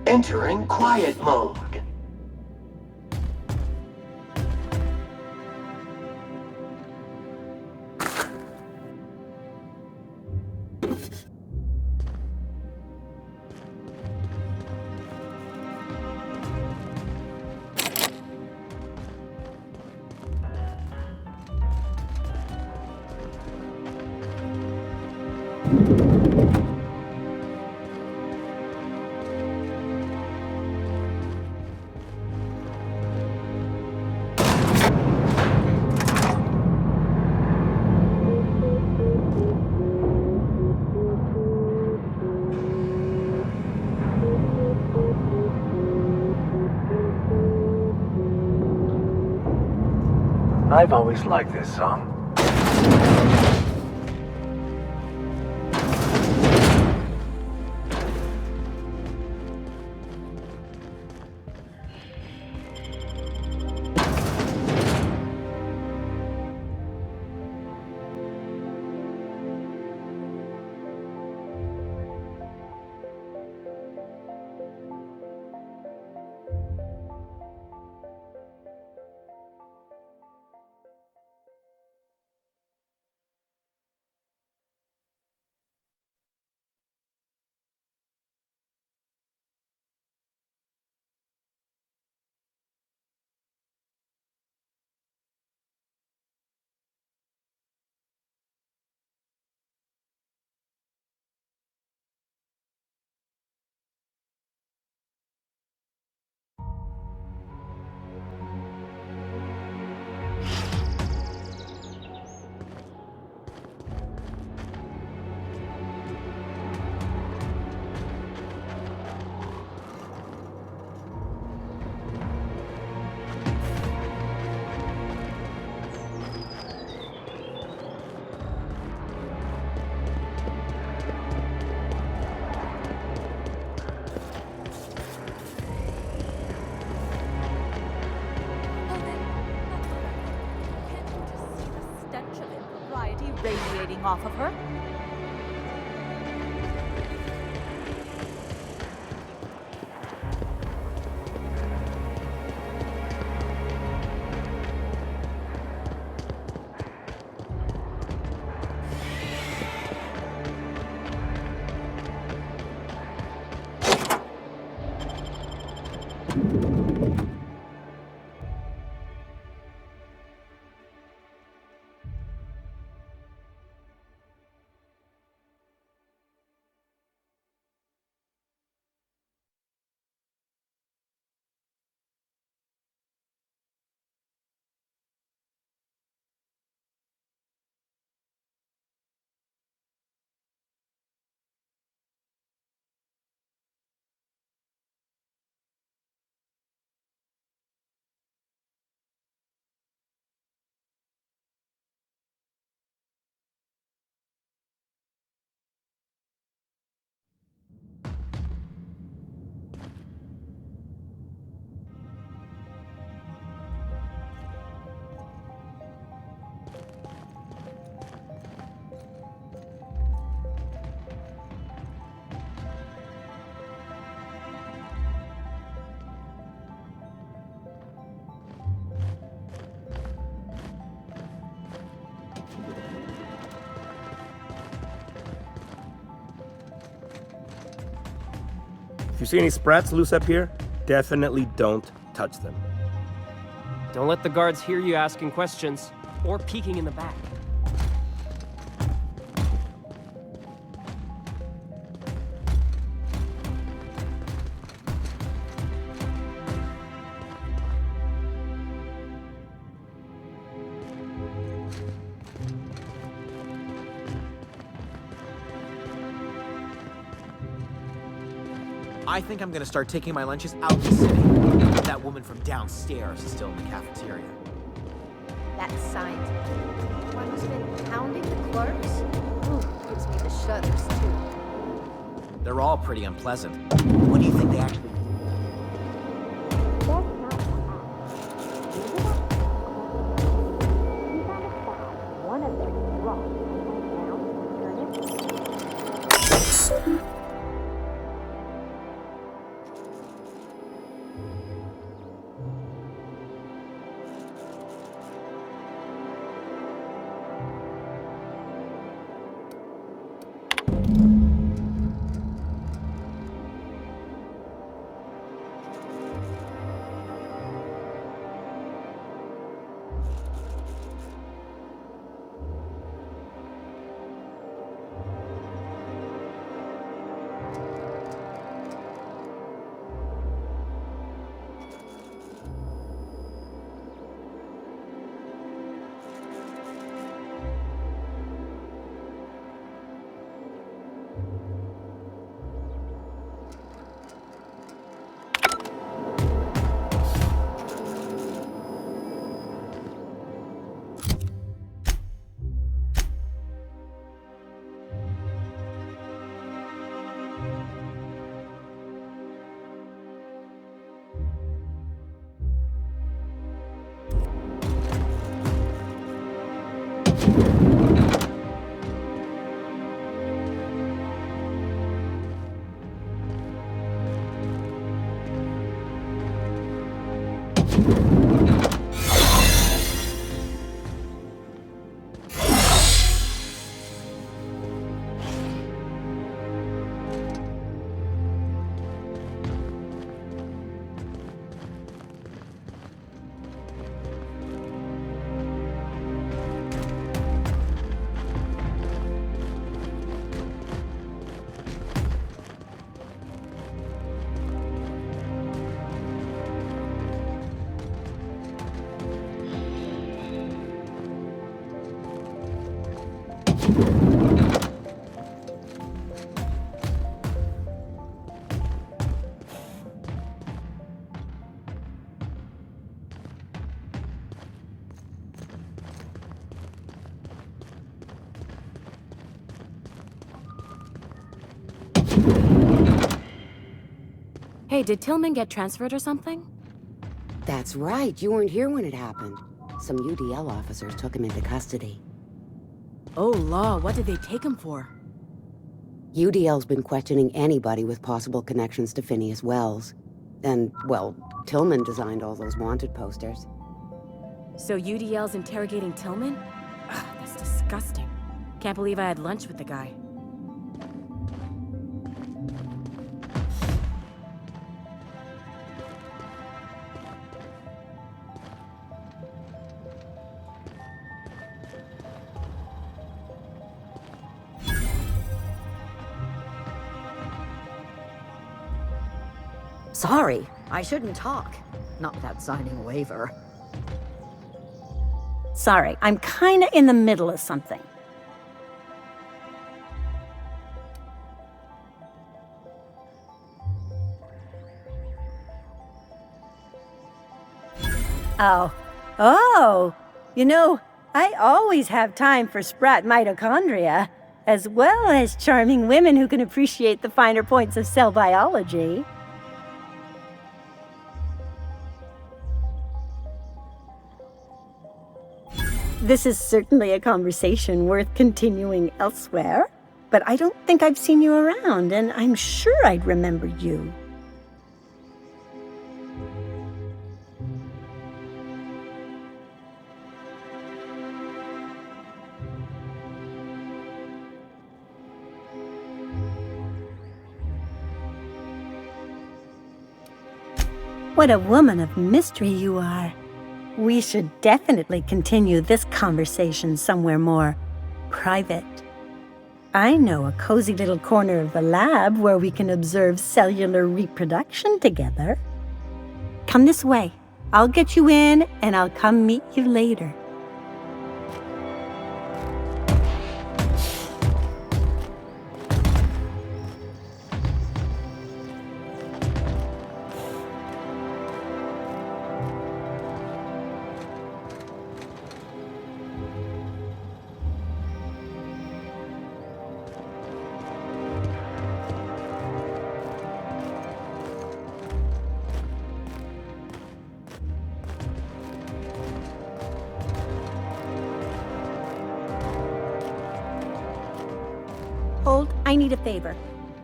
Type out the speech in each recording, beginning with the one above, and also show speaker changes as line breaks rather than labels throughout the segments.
Entering quiet mode.
I've always liked this song.
Radiating off of her.
If you see any sprats loose up here, definitely don't touch them.
Don't let the guards hear you asking questions, or peeking in the back.
I think I'm gonna start taking my lunches out in the city. That woman from downstairs is still in the cafeteria.
That scientist. One who's been pounding the clerks? Ooh, gives me the shudders, too.
They're all pretty unpleasant. What do you think they actually...
One of them dropped down.
Hey, did Tillman get transferred or something?
That's right, you weren't here when it happened. Some UDL officers took him into custody.
Oh, law, what did they take him for?
UDL's been questioning anybody with possible connections to Phineas Wells. And, well, Tillman designed all those wanted posters.
So UDL's interrogating Tillman? Ugh, that's disgusting. Can't believe I had lunch with the guy.
Sorry, I shouldn't talk. Not without signing a waiver. Sorry, I'm kinda in the middle of something. Oh, you know, I always have time for sprat mitochondria, as well as charming women who can appreciate the finer points of cell biology. This is certainly a conversation worth continuing elsewhere, but I don't think I've seen you around, and I'm sure I'd remember you. What a woman of mystery you are. We should definitely continue this conversation somewhere more private. I know a cozy little corner of the lab where we can observe cellular reproduction together. Come this way. I'll get you in, and I'll come meet you later. Hold, I need a favor.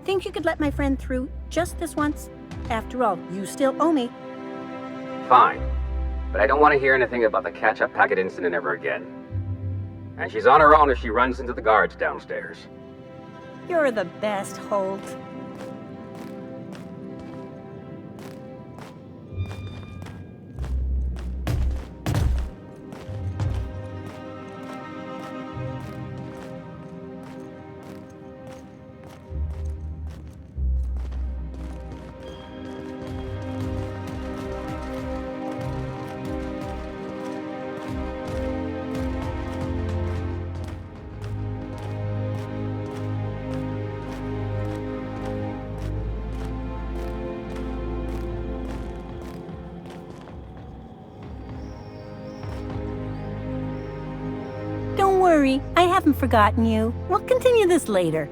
Think you could let my friend through just this once? After all, you still owe me.
Fine. But I don't want to hear anything about the catch-up packet incident ever again. And she's on her own if she runs into the guards downstairs.
You're the best, Holt. Don't worry, I haven't forgotten you. We'll continue this later.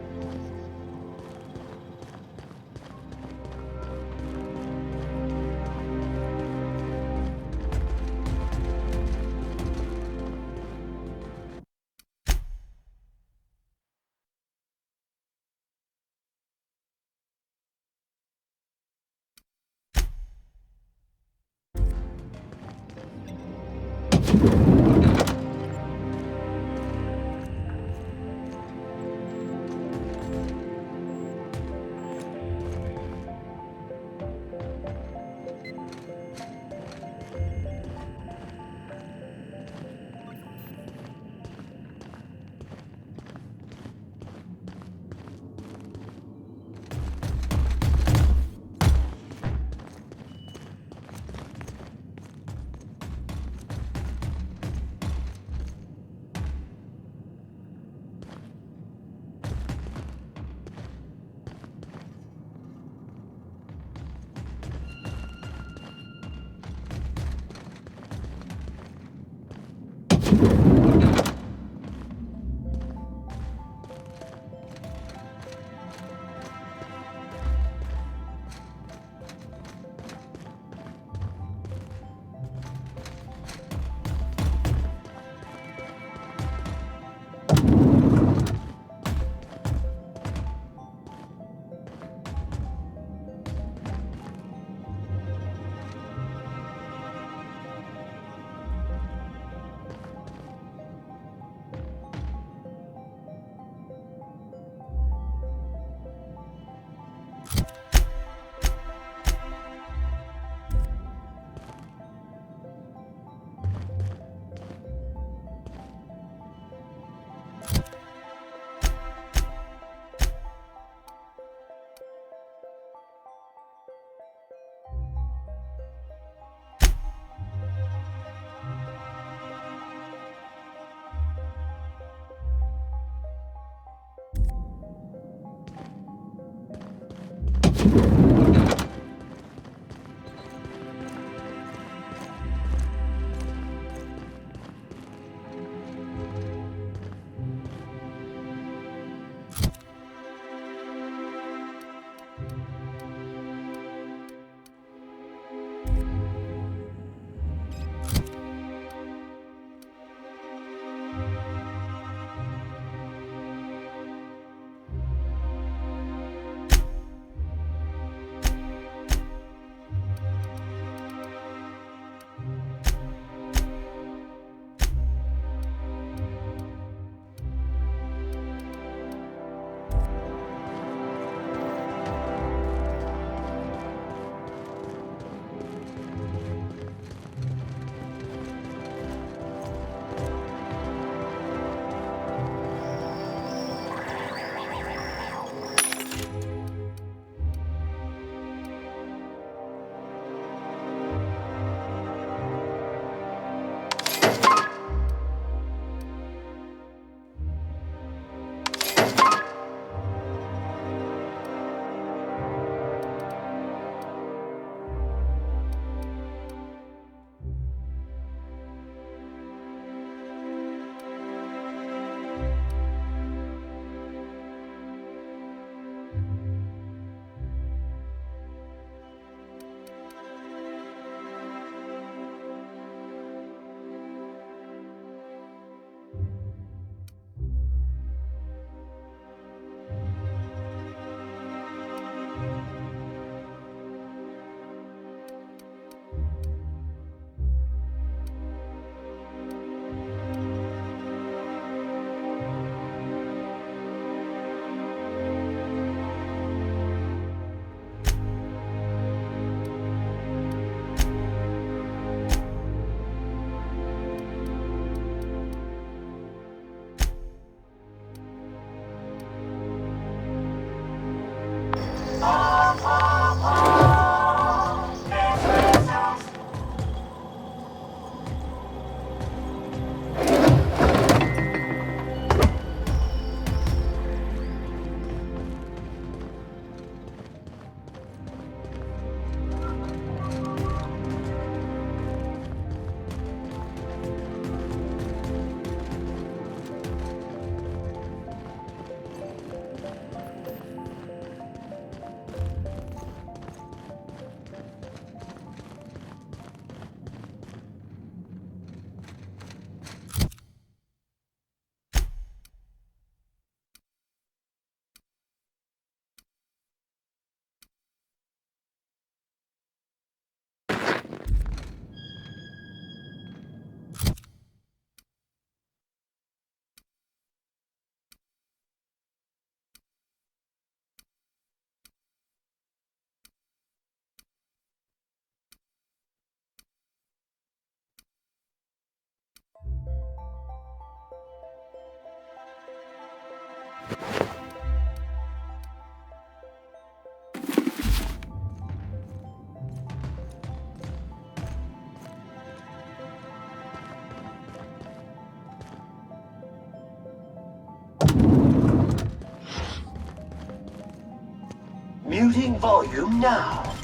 Rating volume now.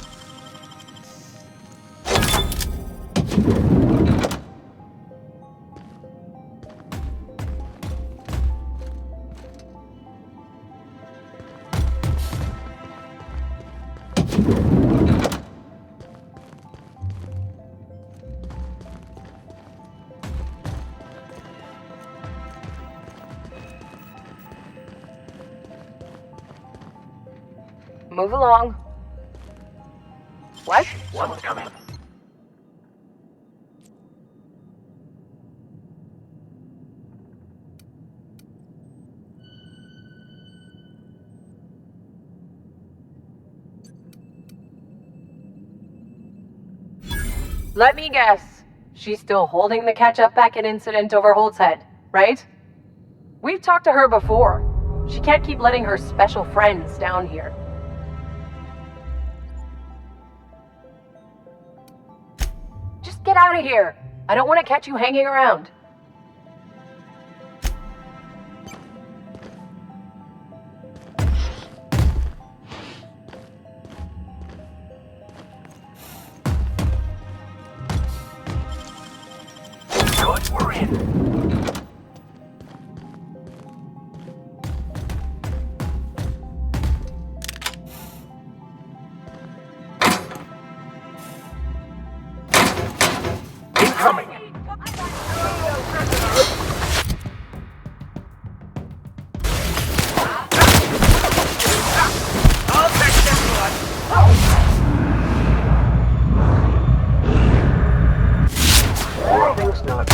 Move along. What?
Someone's coming.
Let me guess. She's still holding the catch-up packet incident over Holt's head, right? We've talked to her before. She can't keep letting her special friends down here. Just get out of here. I don't want to catch you hanging around.
Good, we're in. Incoming. I'll take this one.
Everything's not.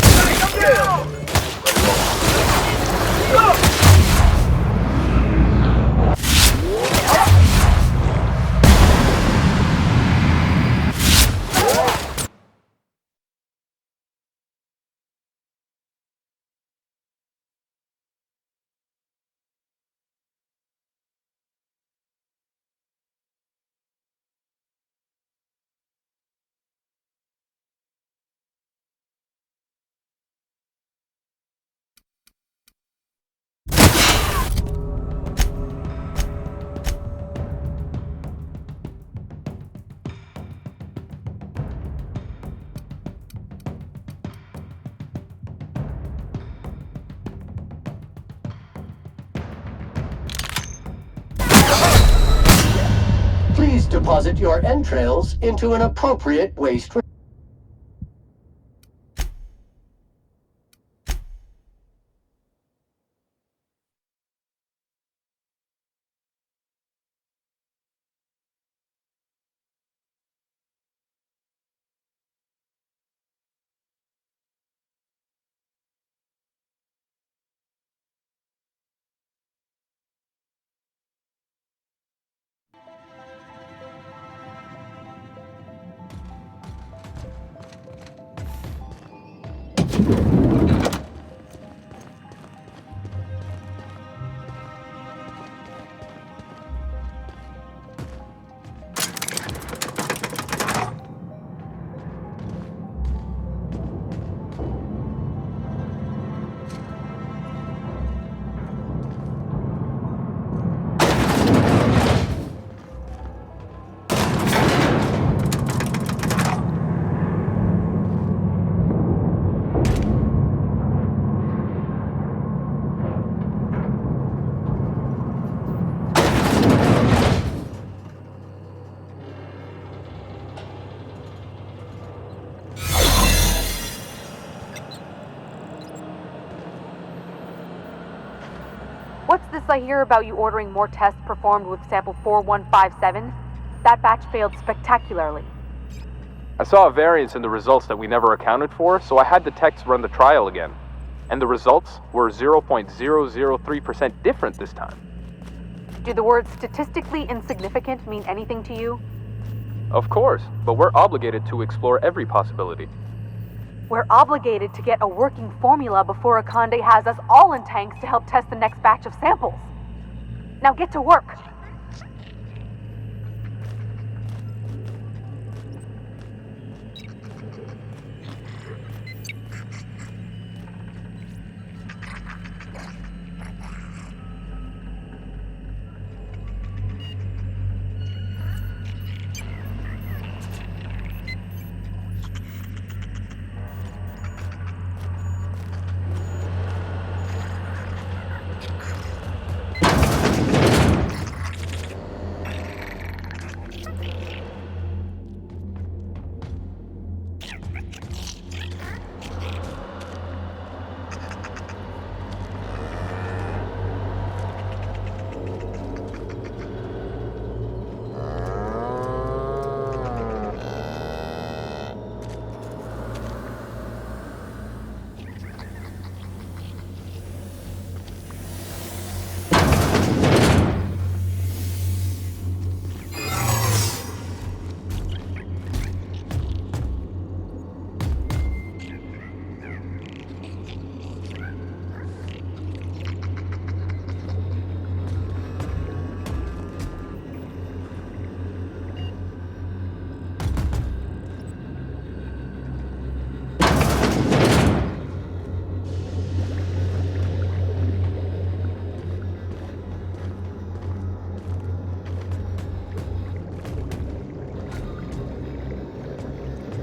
Please deposit your entrails into an appropriate waste.
What's this I hear about you ordering more tests performed with sample 4157? That batch failed spectacularly.
I saw a variance in the results that we never accounted for, so I had the techs run the trial again. And the results were 0.003% different this time.
Do the words statistically insignificant mean anything to you?
Of course, but we're obligated to explore every possibility.
We're obligated to get a working formula before Akande has us all in tanks to help test the next batch of samples. Now get to work.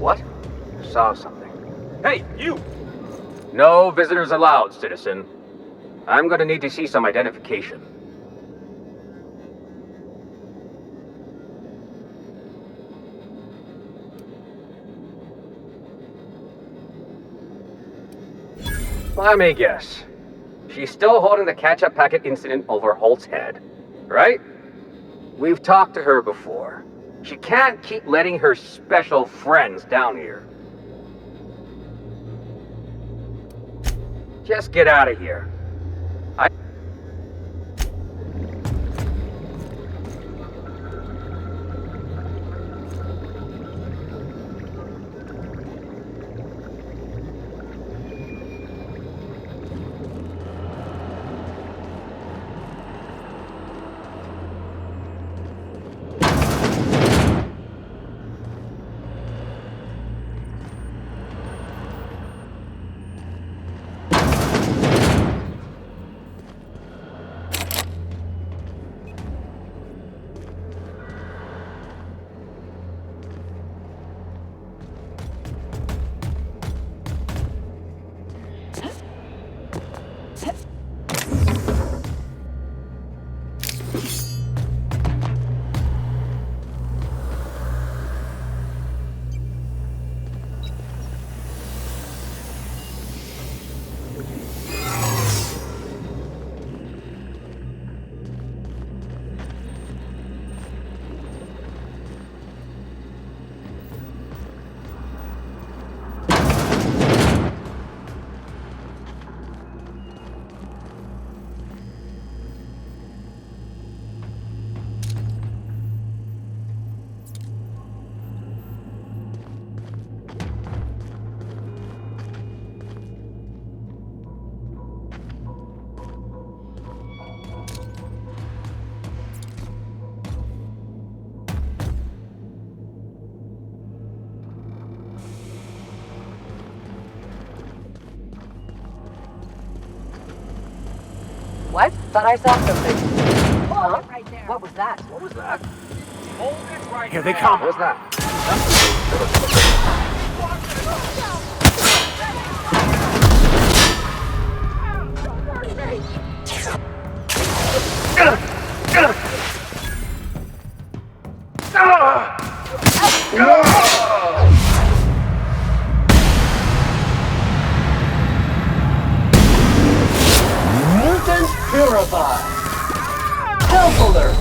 What? Saw something. Hey, you! No visitors allowed, citizen. I'm gonna need to see some identification. Let me guess. She's still holding the catch-up packet incident over Holt's head, right? We've talked to her before. She can't keep letting her special friends down here. Just get out of here.
What? Thought I saw something. Huh?
Right there.
What was that?
What was that?
Hold it right
Here they
there.
come.
What was that?
Mutant purified. Health alert.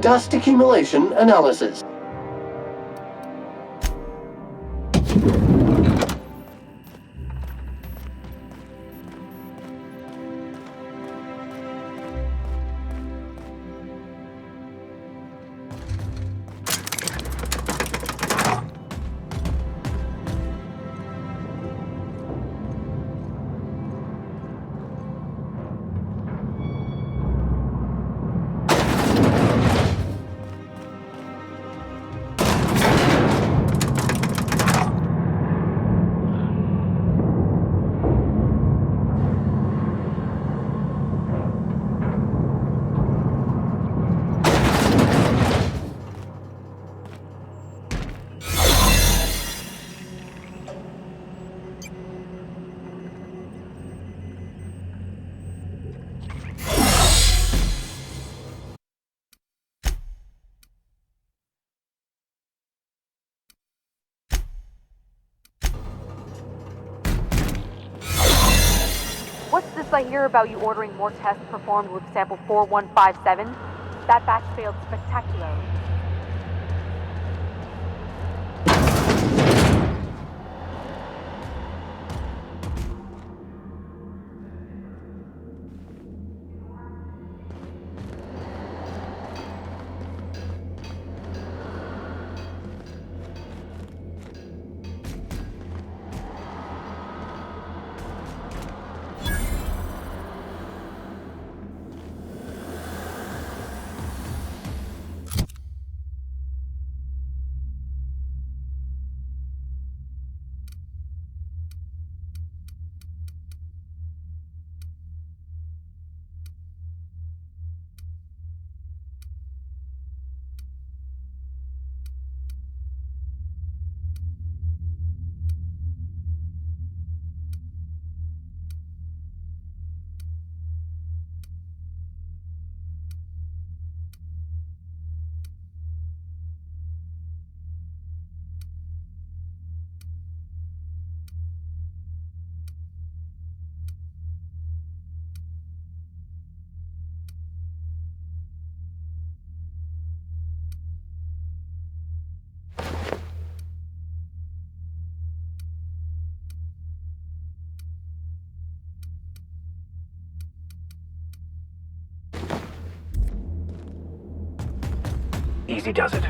Dust accumulation analysis.
What's this I hear about you ordering more tests performed with sample 4157? That batch failed spectacularly.
Easy does it.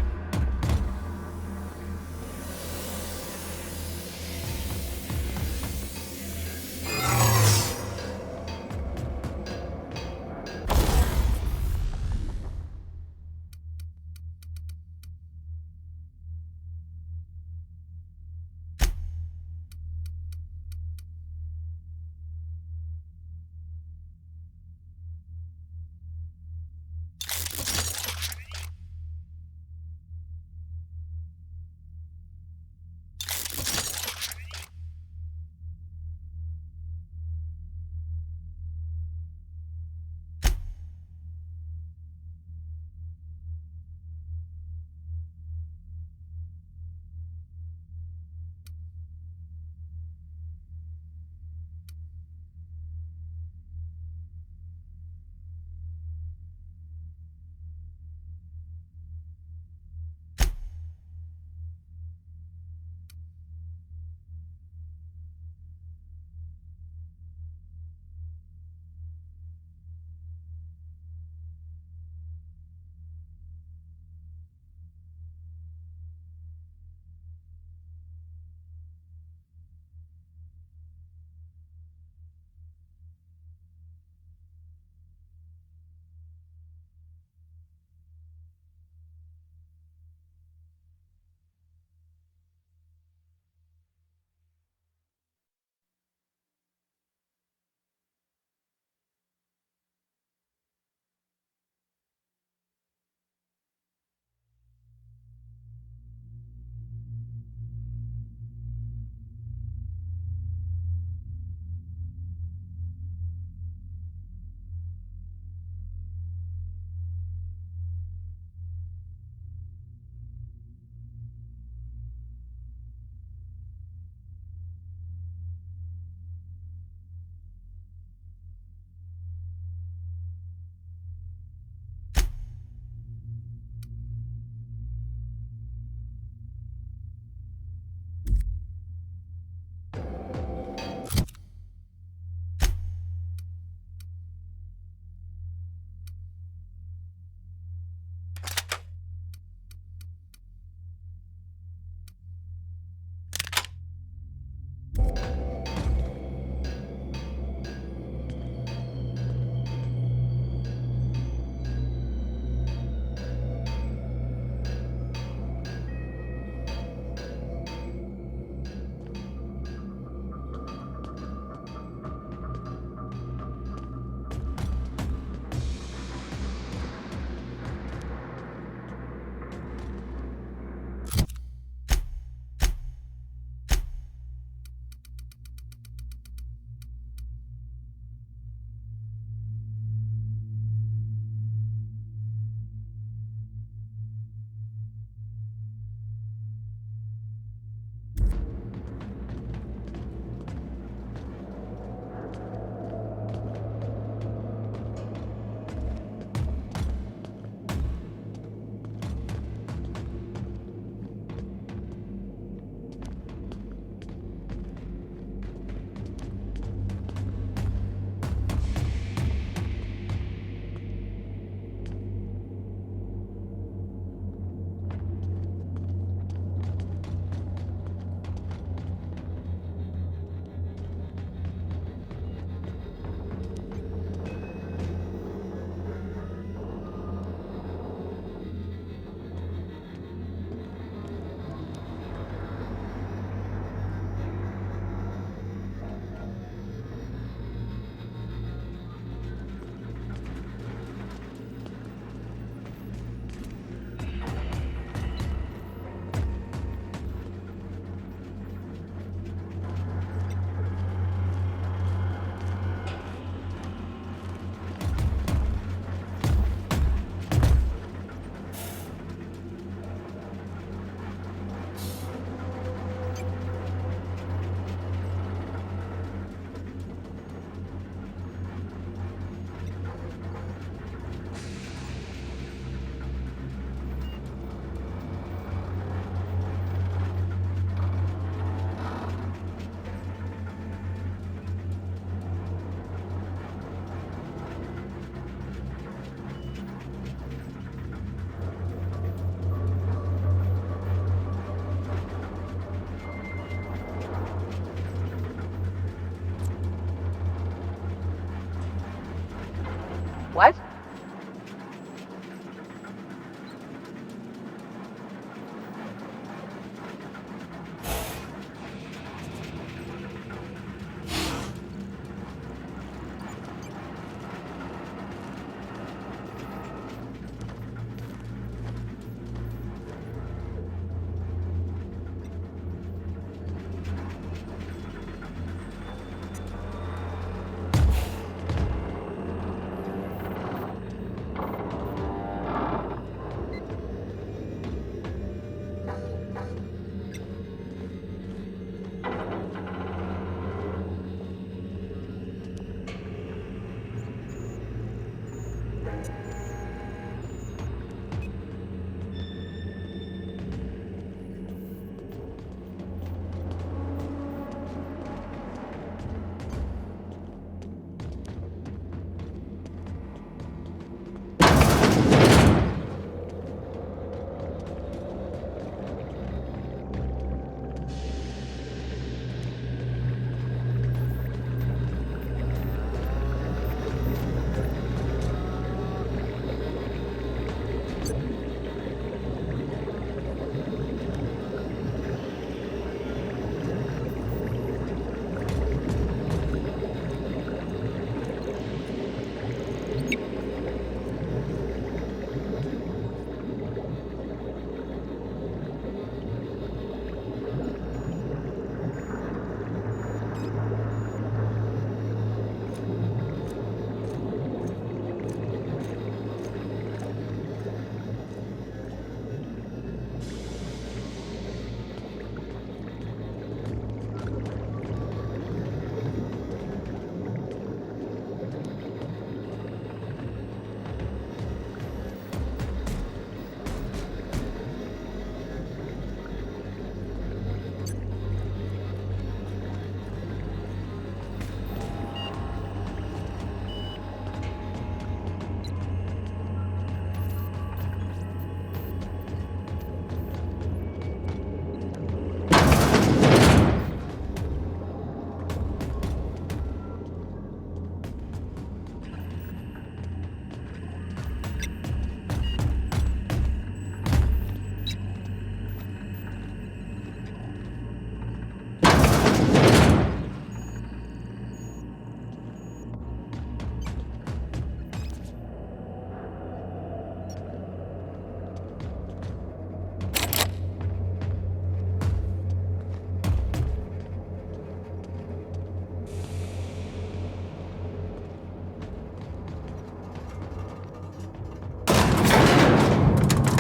What?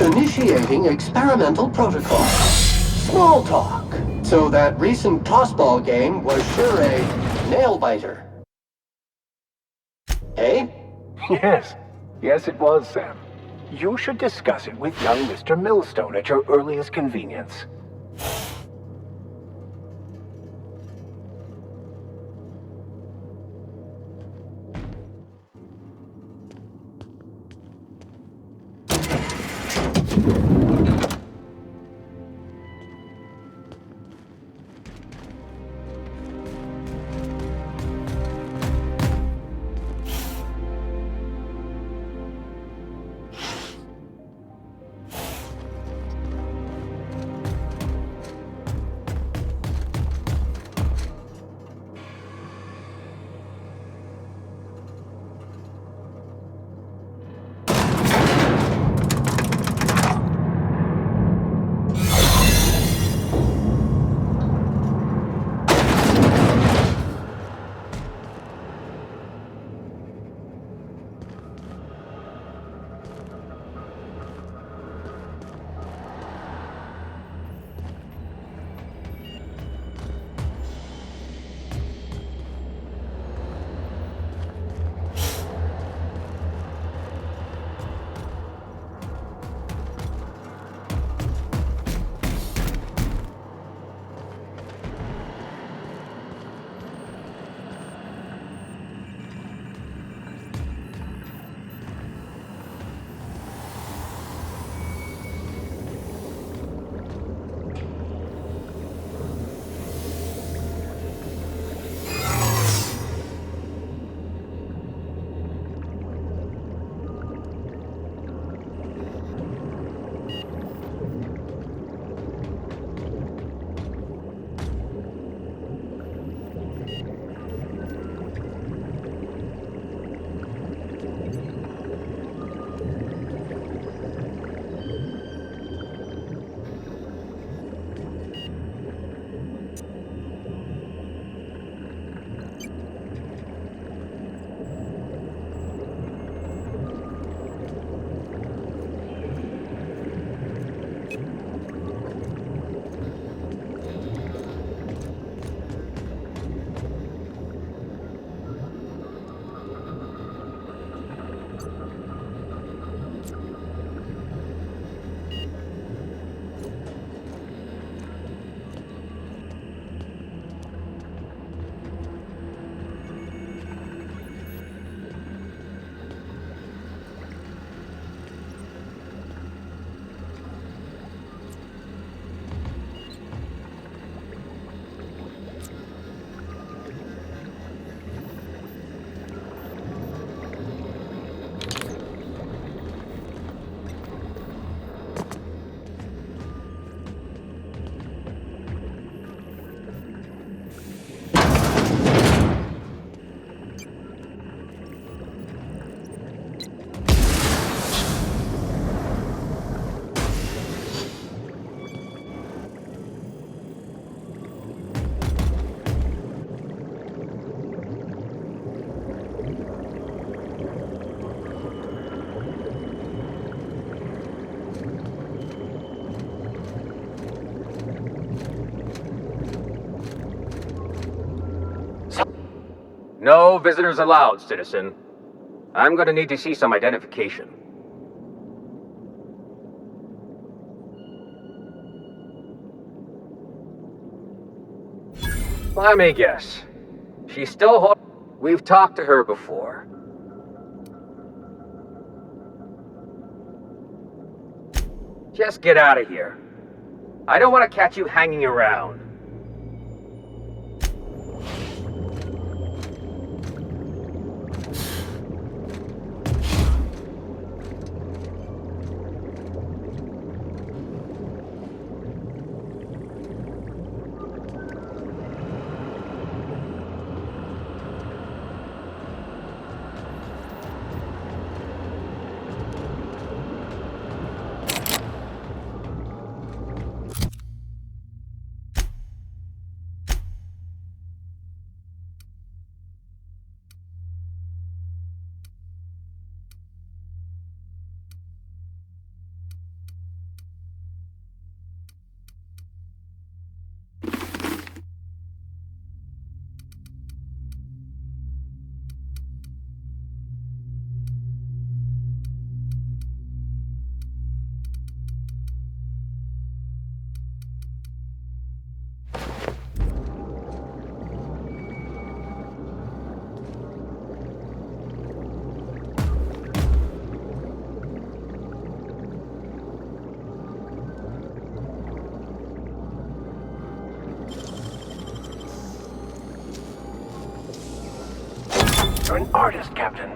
Initiating experimental protocol. Small talk. So that recent tossball game was sure a nail-biter. Eh?
Yes, it was, Sam. You should discuss it with young Mr. Millstone at your earliest convenience.
No visitors allowed, citizen. I'm gonna need to see some identification. Let me guess. She's still We've talked to her before. Just get out of here. I don't want to catch you hanging around.
You're an artist, Captain.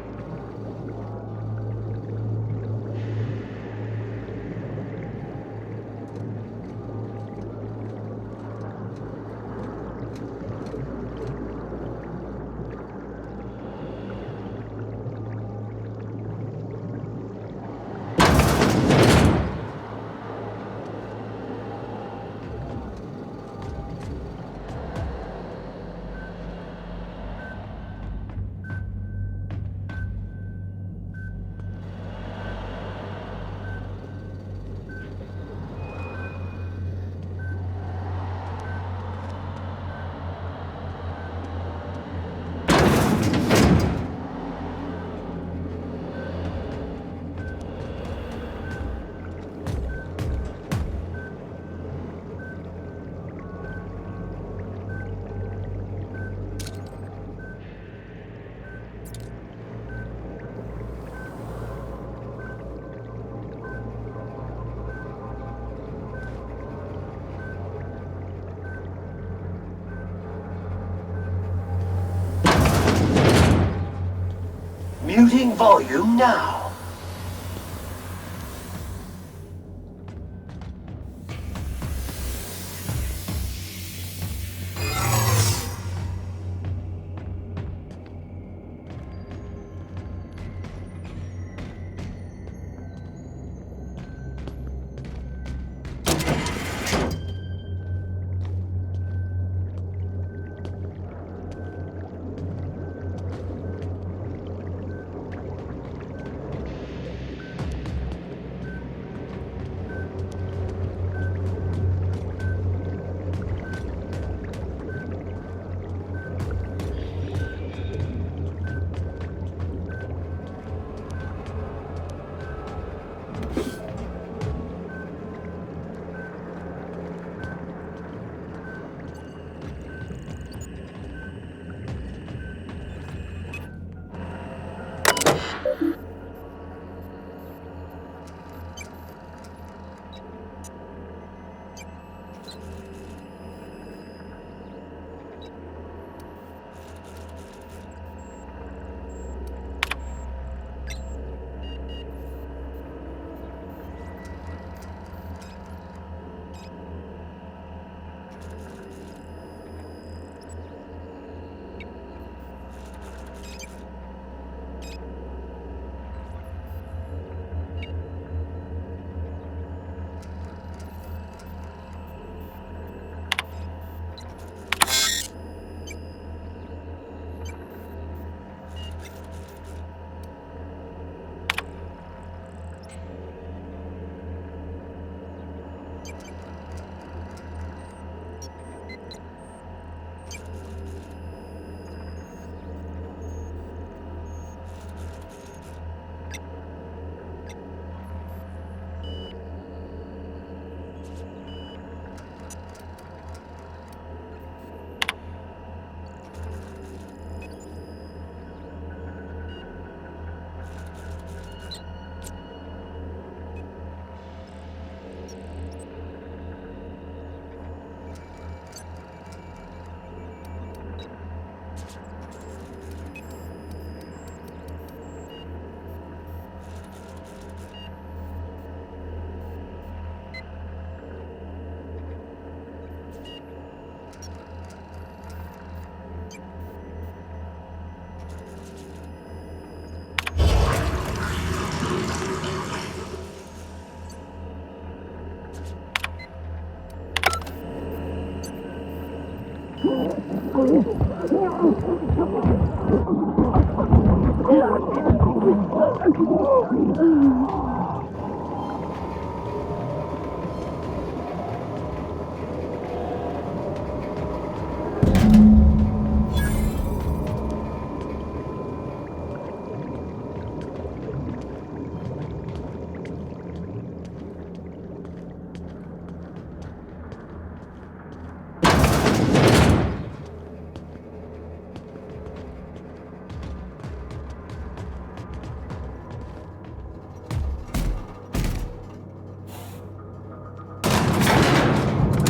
Muting volume now.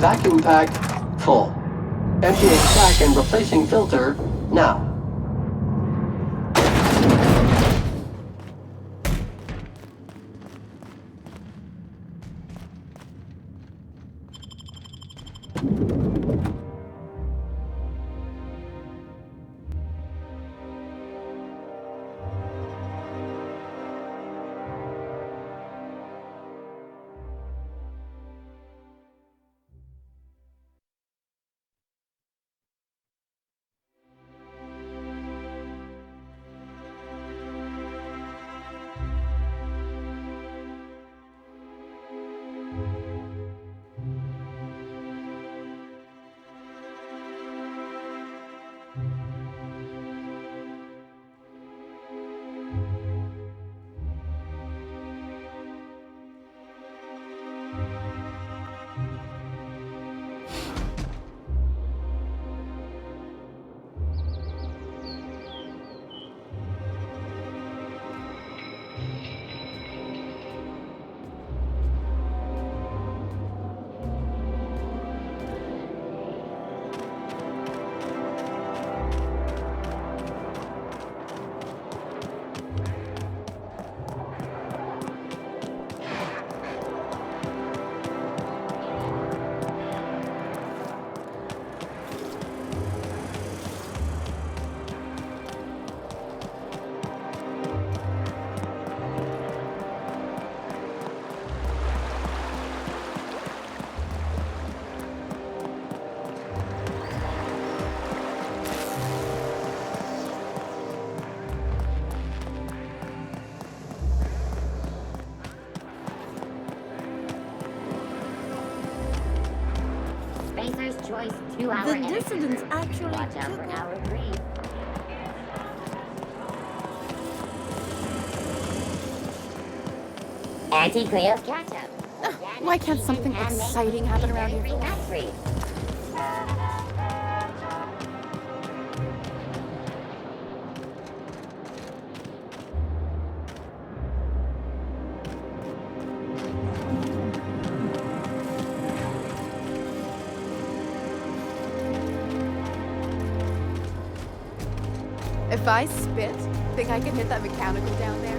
Vacuum pack full. Emptying sack and replacing filter now.
Spacer's Choice 2-hour
The dissidents actually
Watch out for hour 3. Anti-Cleo's catch-up.
Why can't something exciting happen around here?
Free.
If I spit, think I can hit that mechanical down there?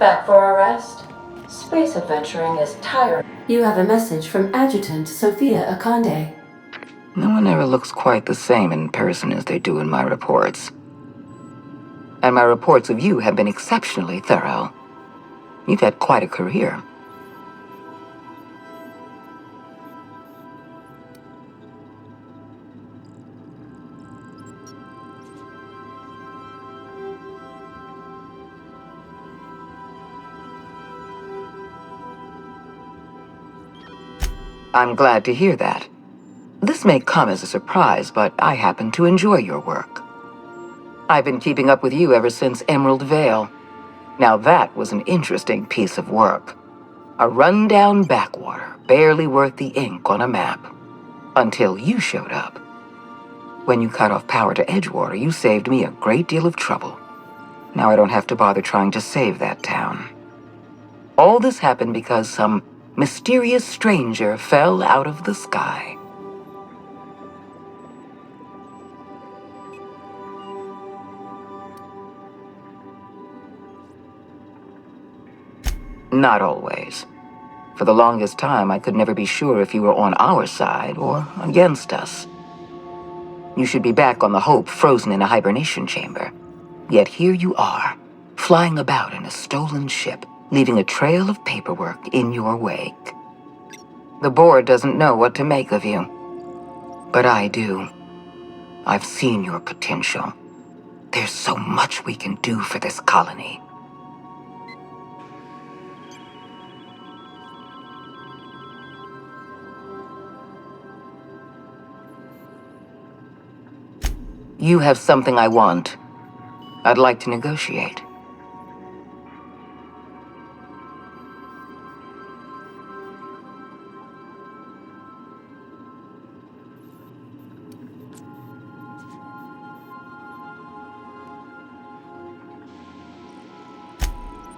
Back for a rest? Space adventuring is tiring. You have a message from Adjutant Sophia Akande.
No one ever looks quite the same in person as they do in my reports. And my reports of you have been exceptionally thorough. You've had quite a career. I'm glad to hear that. This may come as a surprise, but I happen to enjoy your work. I've been keeping up with you ever since Emerald Vale. Now that was an interesting piece of work. A rundown backwater, barely worth the ink on a map. Until you showed up. When you cut off power to Edgewater, you saved me a great deal of trouble. Now I don't have to bother trying to save that town. All this happened because some mysterious stranger fell out of the sky. Not always. For the longest time, I could never be sure if you were on our side or against us. You should be back on the Hope, frozen in a hibernation chamber. Yet here you are, flying about in a stolen ship, leaving a trail of paperwork in your wake. The board doesn't know what to make of you. But I do. I've seen your potential. There's so much we can do for this colony. You have something I want. I'd like to negotiate.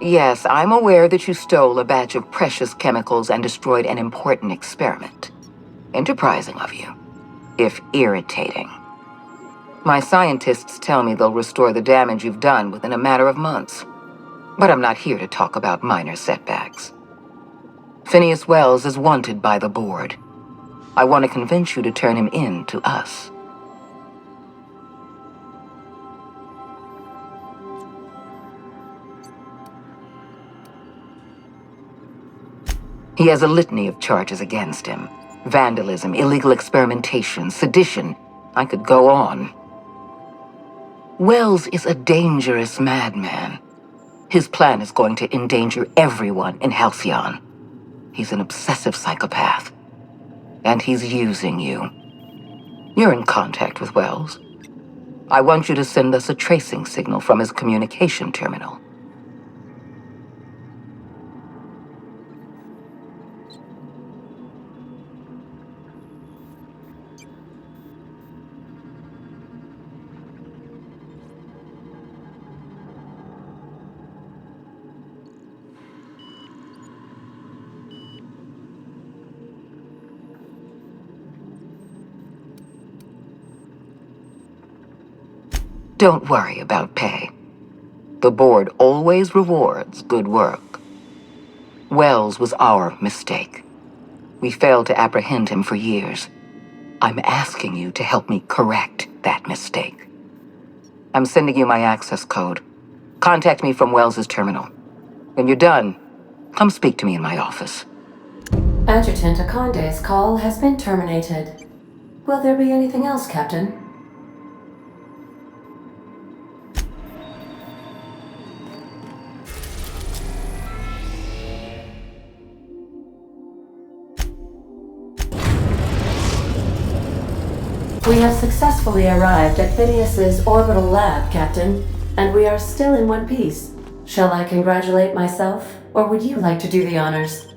Yes, I'm aware that you stole a batch of precious chemicals and destroyed an important experiment. Enterprising of you, if irritating. My scientists tell me they'll restore the damage you've done within a matter of months. But I'm not here to talk about minor setbacks. Phineas Wells is wanted by the board. I want to convince you to turn him in to us. He has a litany of charges against him. Vandalism, illegal experimentation, sedition. I could go on. Wells is a dangerous madman. His plan is going to endanger everyone in Halcyon. He's an obsessive psychopath. And he's using you. You're in contact with Wells. I want you to send us a tracing signal from his communication terminal. Don't worry about pay. The board always rewards good work. Wells was our mistake. We failed to apprehend him for years. I'm asking you to help me correct that mistake. I'm sending you my access code. Contact me from Wells's terminal. When you're done, come speak to me in my office.
Adjutant Akande's call has been terminated. Will there be anything else, Captain? We have successfully arrived at Phineas's orbital lab, Captain, and we are still in one piece. Shall I congratulate myself, or would you like to do the honors?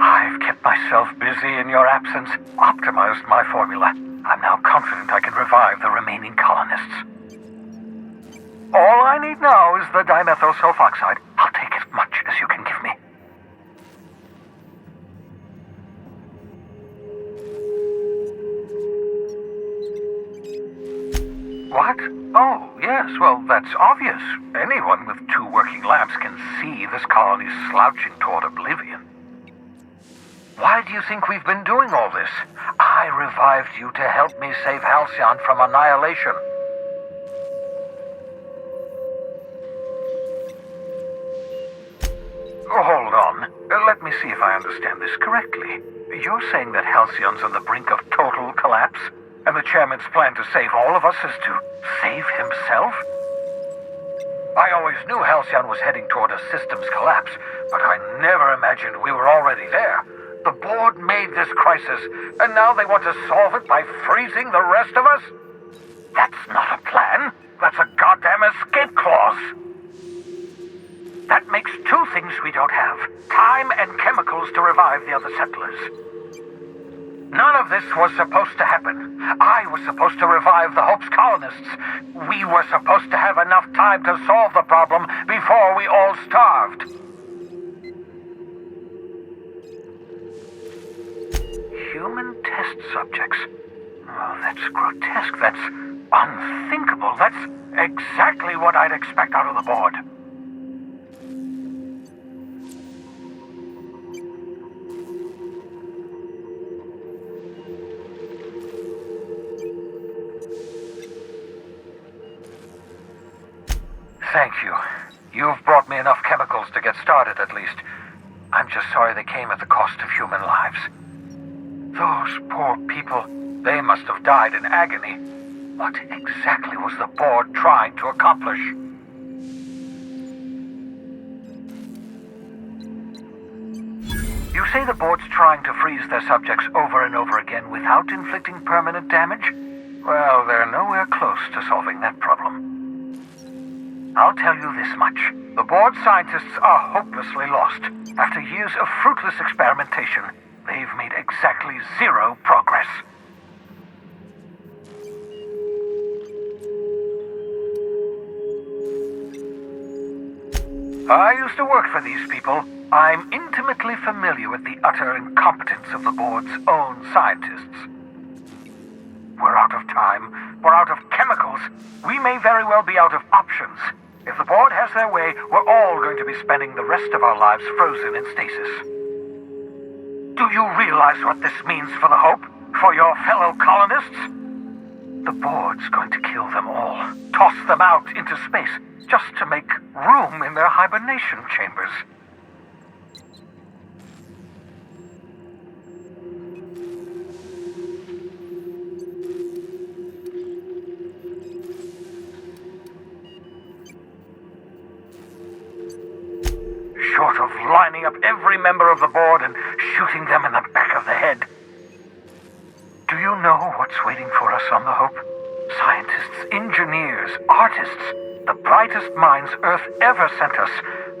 I've kept myself busy in your absence, optimized my formula. I'm now confident I can revive the remaining colonists. All I need now is the dimethyl sulfoxide. I'll take as much as you can give me. What? Oh, yes, well, that's obvious. Anyone with 2 working labs can see this colony's slouching toward oblivion. Why do you think we've been doing all this? I revived you to help me save Halcyon from annihilation. Oh, hold on. Let me see if I understand this correctly. You're saying that Halcyon's on the brink of total collapse? And the chairman's plan to save all of us is to save himself? I always knew Halcyon was heading toward a systems collapse, but I never imagined we were already there. The board made this crisis, and now they want to solve it by freezing the rest of us? That's not a plan. That's a goddamn escape clause. That makes 2 things we don't have. Time and chemicals to revive the other settlers. None of this was supposed to happen. I was supposed to revive the Hope's colonists. We were supposed to have enough time to solve the problem before we all starved. Human test subjects. Oh, that's grotesque. That's unthinkable. That's exactly what I'd expect out of the board. Thank you. You've brought me enough chemicals to get started, at least. I'm just sorry they came at the cost of human lives. Those poor people, they must have died in agony. What exactly was the board trying to accomplish? You say the board's trying to freeze their subjects over and over again without inflicting permanent damage? Well, they're nowhere close to solving that problem. I'll tell you this much. The board scientists are hopelessly lost. After years of fruitless experimentation, they've made exactly 0 progress. I used to work for these people. I'm intimately familiar with the utter incompetence of the board's own scientists. We're out of time. We're out of chemicals. We may very well be out of options. If the board has their way, we're all going to be spending the rest of our lives frozen in stasis. Do you realize what this means for the Hope? For your fellow colonists? The board's going to kill them all. Toss them out into space, just to make room in their hibernation chambers. Short of lining up every member of the board and shooting them in the back of the head. Do you know what's waiting for us on the Hope? Scientists, engineers, artists, the brightest minds Earth ever sent us,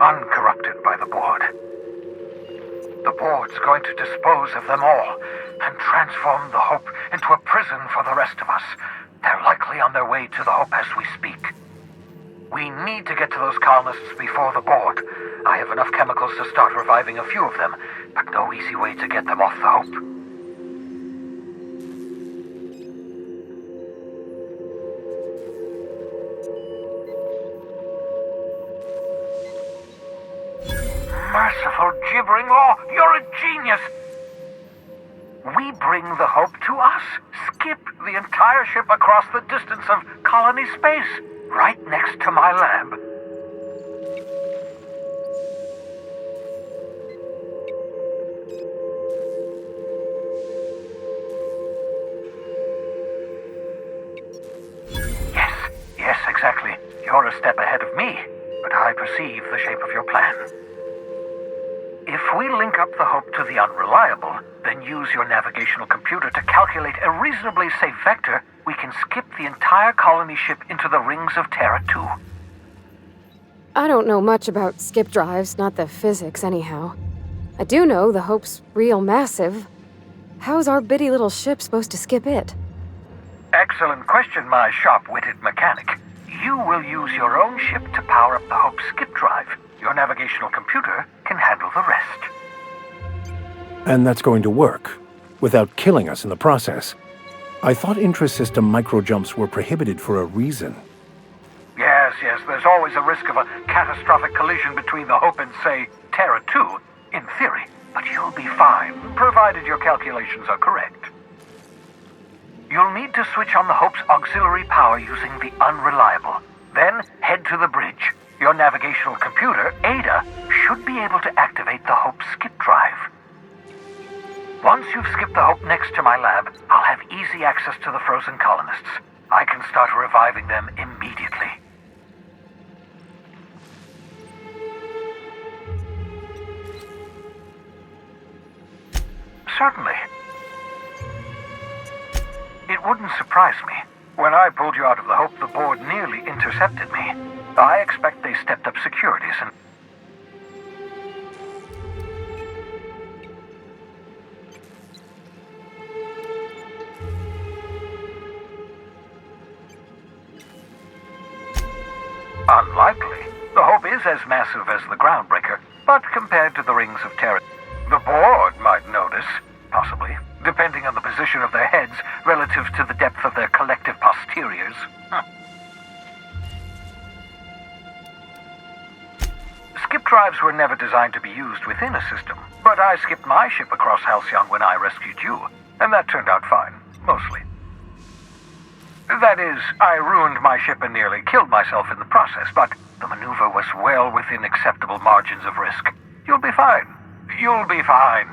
uncorrupted by the board. The board's going to dispose of them all and transform the Hope into a prison for the rest of us. They're likely on their way to the Hope as we speak. We need to get to those colonists before the board. I have enough chemicals to start reviving a few of them, but no easy way to get them off the Hope. Merciful gibbering law, you're a genius! We bring the Hope to us. Skip the entire ship across the distance of colony space, right next to my lab. Yes, exactly. You're a step ahead of me, but I perceive the shape of your plan. If we link up the Hope to the Unreliable, then use your navigational computer to calculate a reasonably safe vector, we can skip the entire colony ship into the rings of Terra 2.
I don't know much about skip drives, not the physics anyhow. I do know the Hope's real massive. How's our bitty little ship supposed to skip it?
Excellent question, my sharp-witted mechanic. You will use your own ship to power up the Hope's skip drive. Your navigational computer can handle the rest.
And that's going to work, without killing us in the process. I thought intra-system microjumps were prohibited for a reason.
Yes, there's always a risk of a catastrophic collision between the Hope and, say, Terra 2, in theory. But you'll be fine, provided your calculations are correct. You'll need to switch on the Hope's auxiliary power using the Unreliable. Then head to the bridge. Your navigational computer, Ada, should be able to activate the Hope's skip drive. Once you've skipped the Hope next to my lab, I'll have easy access to the frozen colonists. I can start reviving them immediately. Certainly. It wouldn't surprise me. When I pulled you out of the Hope, the board nearly intercepted me. I expect they stepped up securities and... Unlikely. The Hope is as massive as the Groundbreaker, but compared to the rings of Terra, the board might notice, possibly, depending on the position of their heads relative to the depth of their collective posteriors. Skip drives were never designed to be used within a system, but I skipped my ship across Halcyon when I rescued you, and that turned out fine, mostly. That is, I ruined my ship and nearly killed myself in the process, but the maneuver was well within acceptable margins of risk. You'll be fine. You'll be fine.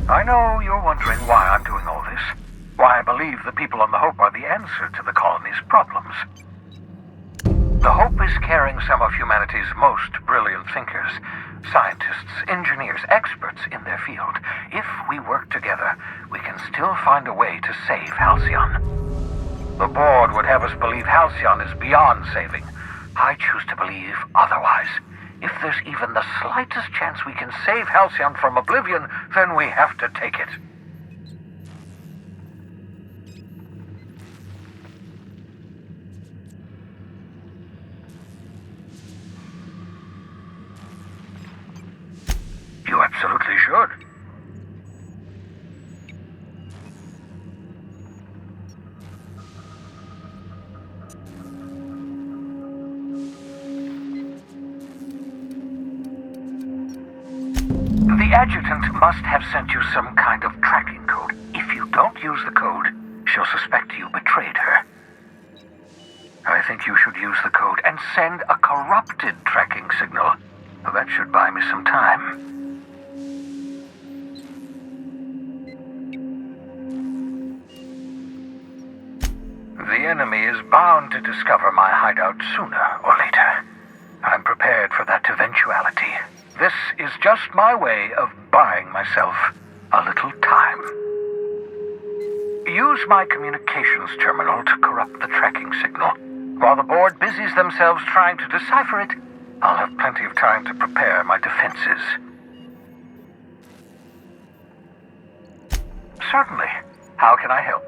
I know you're wondering why I'm doing all this. Why I believe the people on the Hope are the answer to the colony's problems. The Hope is carrying some of humanity's most brilliant thinkers, scientists, engineers, experts in their field. If we work together, we can still find a way to save Halcyon. The board would have us believe Halcyon is beyond saving. I choose to believe otherwise. If there's even the slightest chance we can save Halcyon from oblivion, then we have to take it. You absolutely should. The adjutant must have sent you some kind of tracking code. If you don't use the code, she'll suspect you betrayed her. I think you should use the code and send a corrupted tracking signal. That should buy me some time. The enemy is bound to discover my hideout sooner or later. I'm prepared for that eventuality. This is just my way of buying myself a little time. Use my communications terminal to corrupt the tracking signal. While the board busies themselves trying to decipher it, I'll have plenty of time to prepare my defenses. Certainly. How can I help?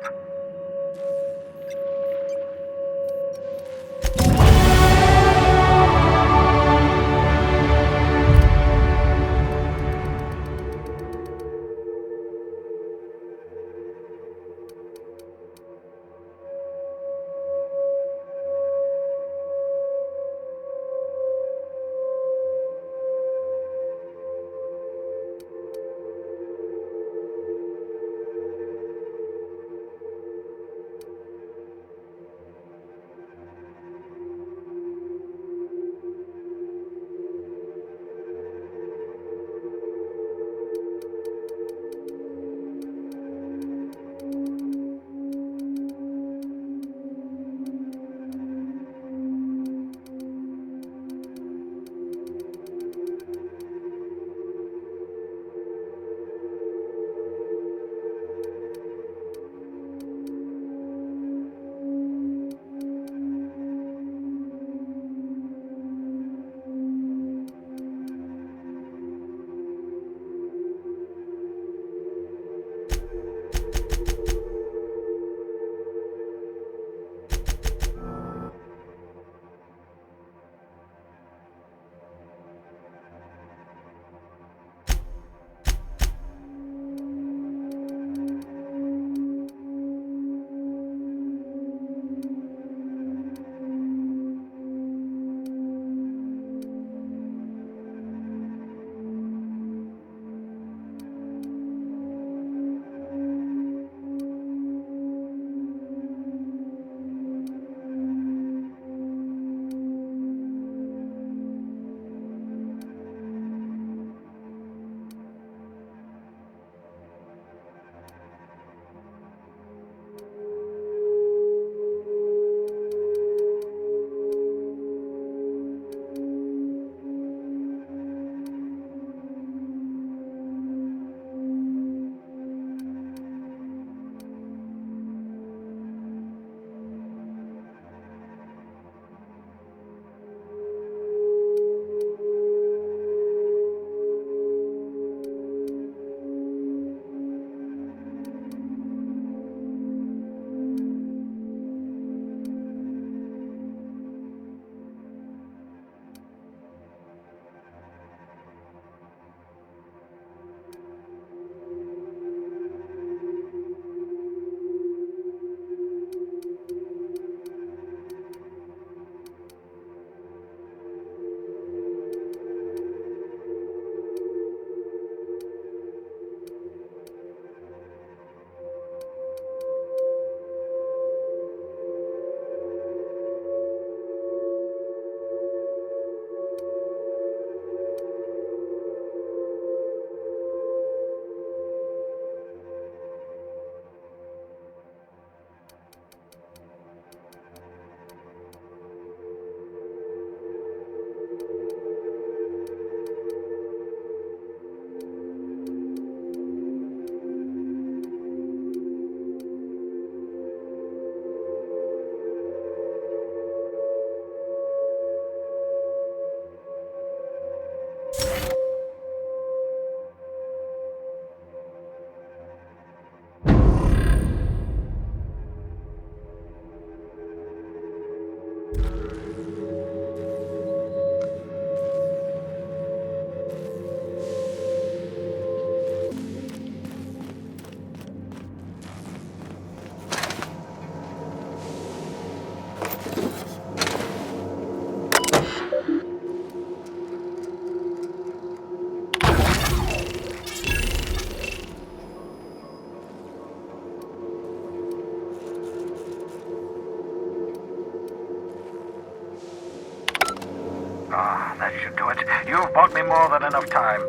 Ah, that should do it. You've bought me more than enough time.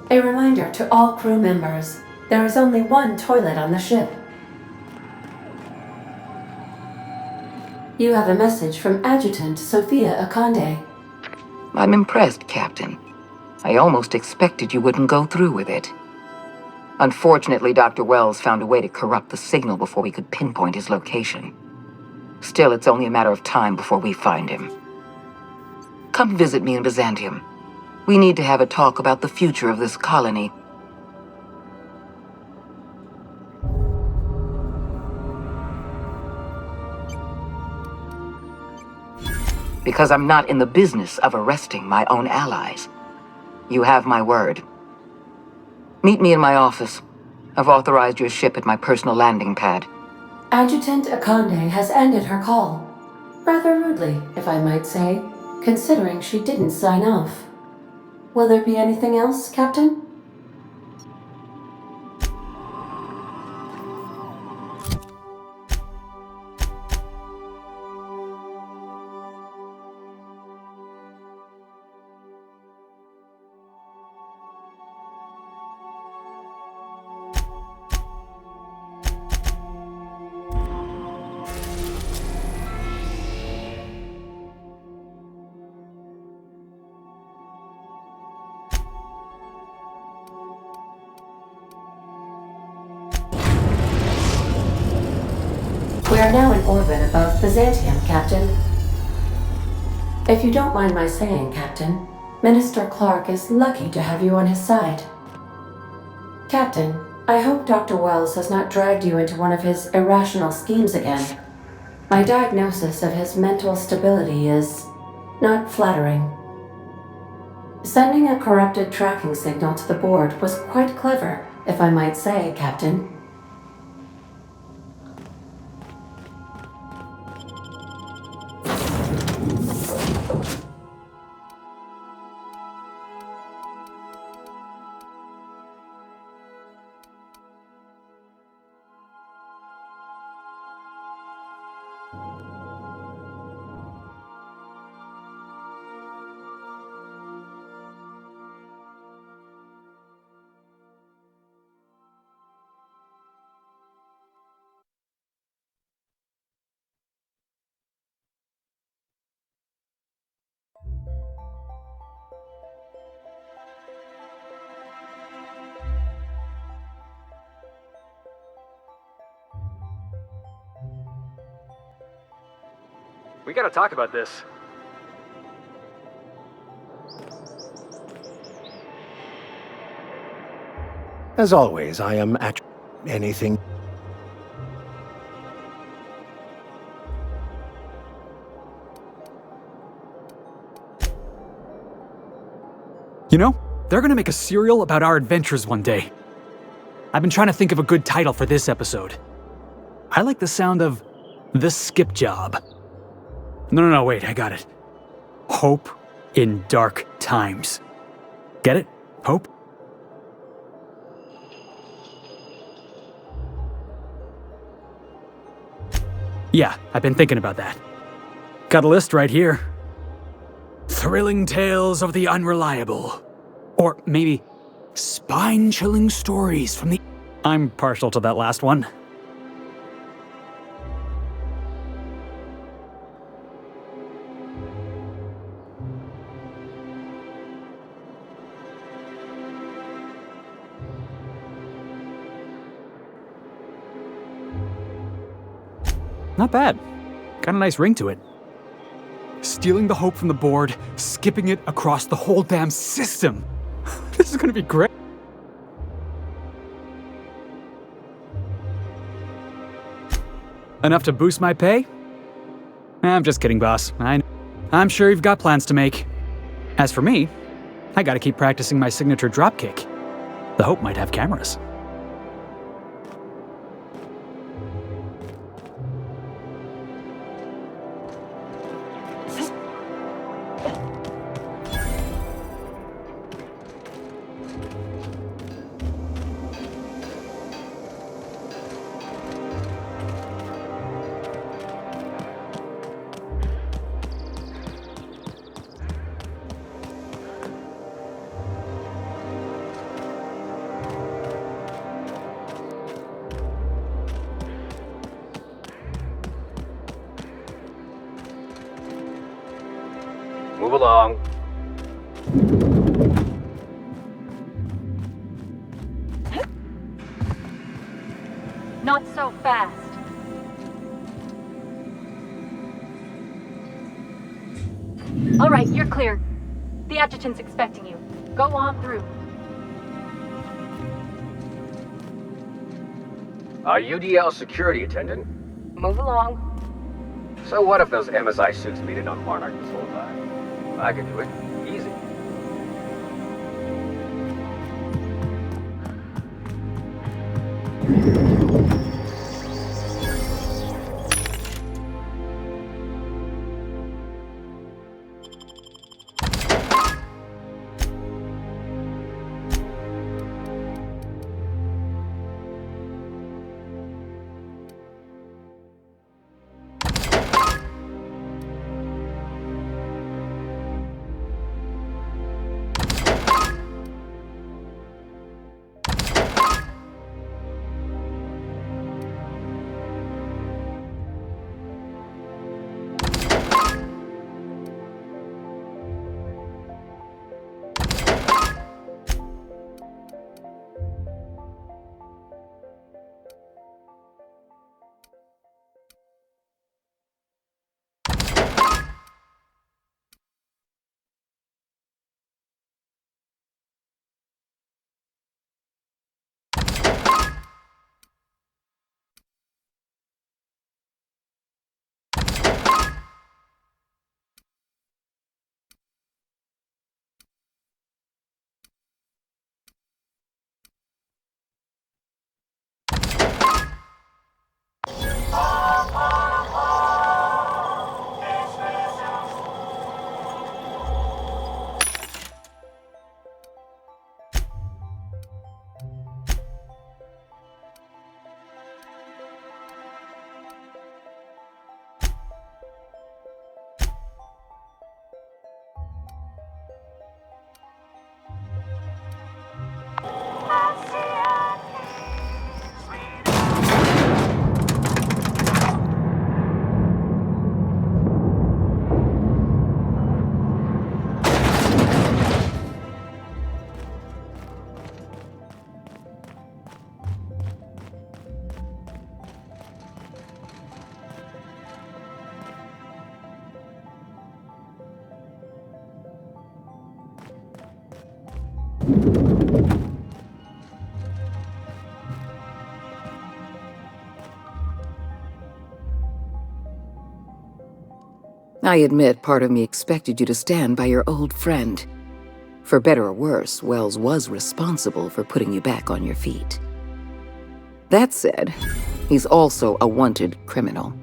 A reminder to all crew members, there is only one toilet on the ship. You have a message from Adjutant Sophia Akande.
I'm impressed, Captain. I almost expected you wouldn't go through with it. Unfortunately, Dr. Wells found a way to corrupt the signal before we could pinpoint his location. Still, it's only a matter of time before we find him. Come visit me in Byzantium. We need to have a talk about the future of this colony. Because I'm not in the business of arresting my own allies. You have my word. Meet me in my office. I've authorized your ship at my personal landing pad.
Adjutant Akande has ended her call. Rather rudely, if I might say, considering she didn't sign off. Will there be anything else, Captain? We are now in orbit above Byzantium, Captain. If you don't mind my saying, Captain, Minister Clark is lucky to have you on his side. Captain, I hope Dr. Wells has not dragged you into one of his irrational schemes again. My diagnosis of his mental stability is not flattering. Sending a corrupted tracking signal to the board was quite clever, if I might say, Captain.
We gotta talk about this.
As always, I am at anything.
You know, they're gonna make a serial about our adventures one day. I've been trying to think of a good title for this episode. I like the sound of The Skip Job. No, wait, I got it. Hope in Dark Times. Get it? Hope? Yeah, I've been thinking about that. Got a list right here. Thrilling Tales of the Unreliable. Or maybe Spine-chilling stories from the... I'm partial to that last one. Not bad. Got a nice ring to it. Stealing the hope from the board, skipping it across the whole damn system. This is gonna be great. Enough to boost my pay? I'm just kidding, boss. I'm sure you've got plans to make. As for me, I gotta keep practicing my signature dropkick. The Hope might have cameras.
Move along.
Not so fast. All right, you're clear. The adjutant's expecting you. Go on through.
Our UDL security attendant.
Move along.
So what if those MSI suits made it on Monarch this whole time? I could do it. Easy.
I admit part of me expected you to stand by your old friend. For better or worse, Wells was responsible for putting you back on your feet. That said, he's also a wanted criminal.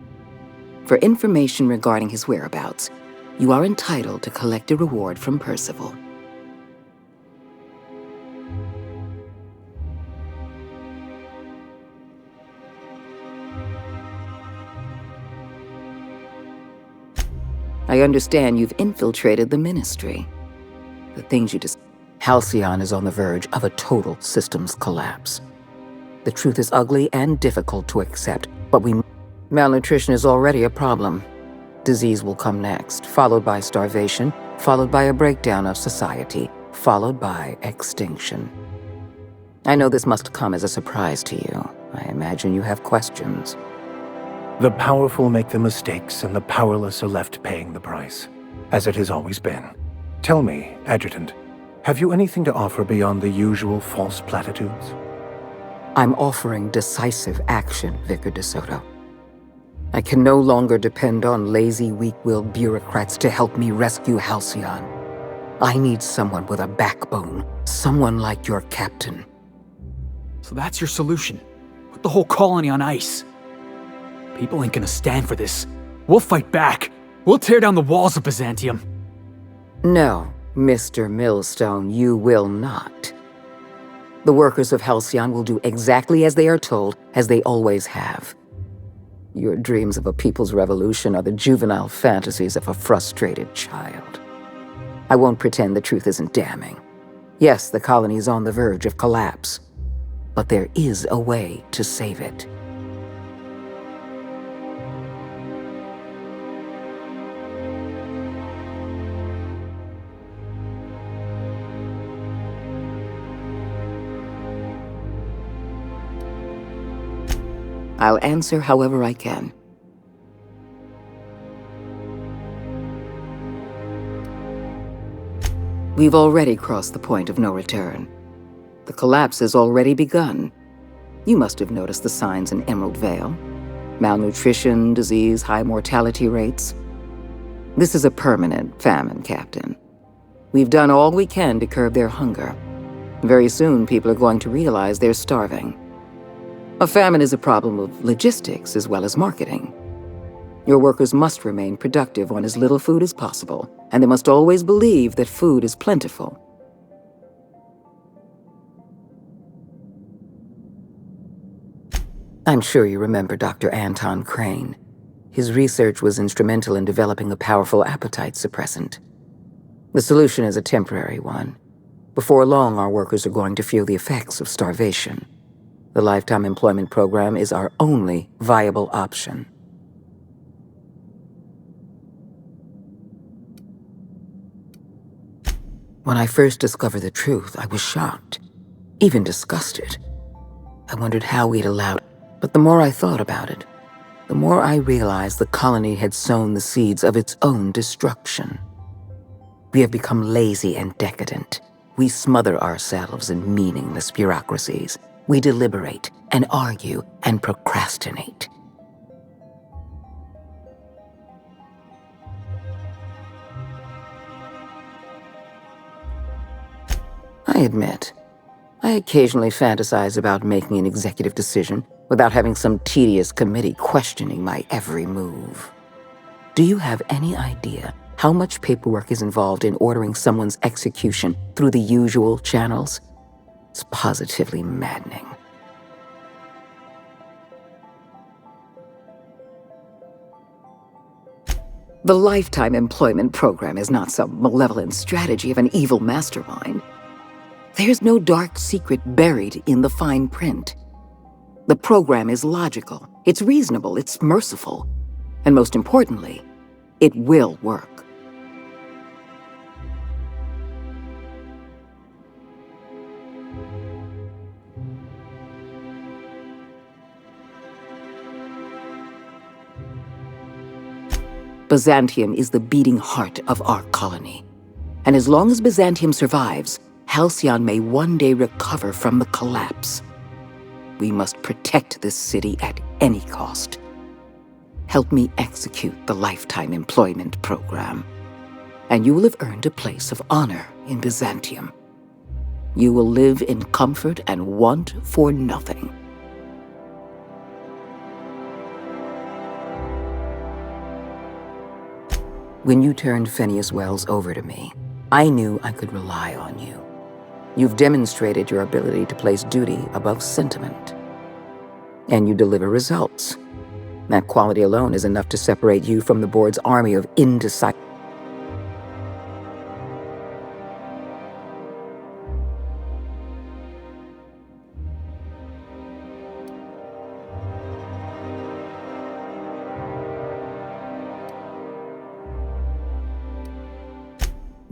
For information regarding his whereabouts, you are entitled to collect a reward from Percival. I understand you've infiltrated the Ministry. The things you Halcyon is on the verge of a total systems collapse. The truth is ugly and difficult to accept, but malnutrition is already a problem. Disease will come next, followed by starvation, followed by a breakdown of society, followed by extinction. I know this must come as a surprise to you. I imagine you have questions.
The powerful make the mistakes, and the powerless are left paying the price, as it has always been. Tell me, Adjutant, have you anything to offer beyond the usual false platitudes?
I'm offering decisive action, Vicar DeSoto. I can no longer depend on lazy, weak-willed bureaucrats to help me rescue Halcyon. I need someone with a backbone, someone like your captain.
So that's your solution? Put the whole colony on ice? People ain't gonna stand for this. We'll fight back. We'll tear down the walls of Byzantium.
No, Mr. Millstone, you will not. The workers of Halcyon will do exactly as they are told, as they always have. Your dreams of a people's revolution are the juvenile fantasies of a frustrated child. I won't pretend the truth isn't damning. Yes, the colony is on the verge of collapse, but there is a way to save it. I'll answer however I can. We've already crossed the point of no return. The collapse has already begun. You must have noticed the signs in Emerald Vale. Malnutrition, disease, high mortality rates. This is a permanent famine, Captain. We've done all we can to curb their hunger. Very soon, people are going to realize they're starving. A famine is a problem of logistics as well as marketing. Your workers must remain productive on as little food as possible, and they must always believe that food is plentiful. I'm sure you remember Dr. Anton Crane. His research was instrumental in developing a powerful appetite suppressant. The solution is a temporary one. Before long, our workers are going to feel the effects of starvation. The Lifetime Employment Program is our only viable option. When I first discovered the truth, I was shocked, even disgusted. I wondered how we'd allowed it, but the more I thought about it, the more I realized the colony had sown the seeds of its own destruction. We have become lazy and decadent. We smother ourselves in meaningless bureaucracies. We deliberate and argue and procrastinate. I admit, I occasionally fantasize about making an executive decision without having some tedious committee questioning my every move. Do you have any idea how much paperwork is involved in ordering someone's execution through the usual channels? It's positively maddening. The Lifetime Employment Program is not some malevolent strategy of an evil mastermind. There's no dark secret buried in the fine print. The program is logical, it's reasonable, it's merciful, and most importantly, it will work. Byzantium is the beating heart of our colony. And as long as Byzantium survives, Halcyon may one day recover from the collapse. We must protect this city at any cost. Help me execute the Lifetime Employment Program, and you will have earned a place of honor in Byzantium. You will live in comfort and want for nothing. When you turned Phineas Wells over to me, I knew I could rely on you. You've demonstrated your ability to place duty above sentiment. And you deliver results. That quality alone is enough to separate you from the board's army of indecisive.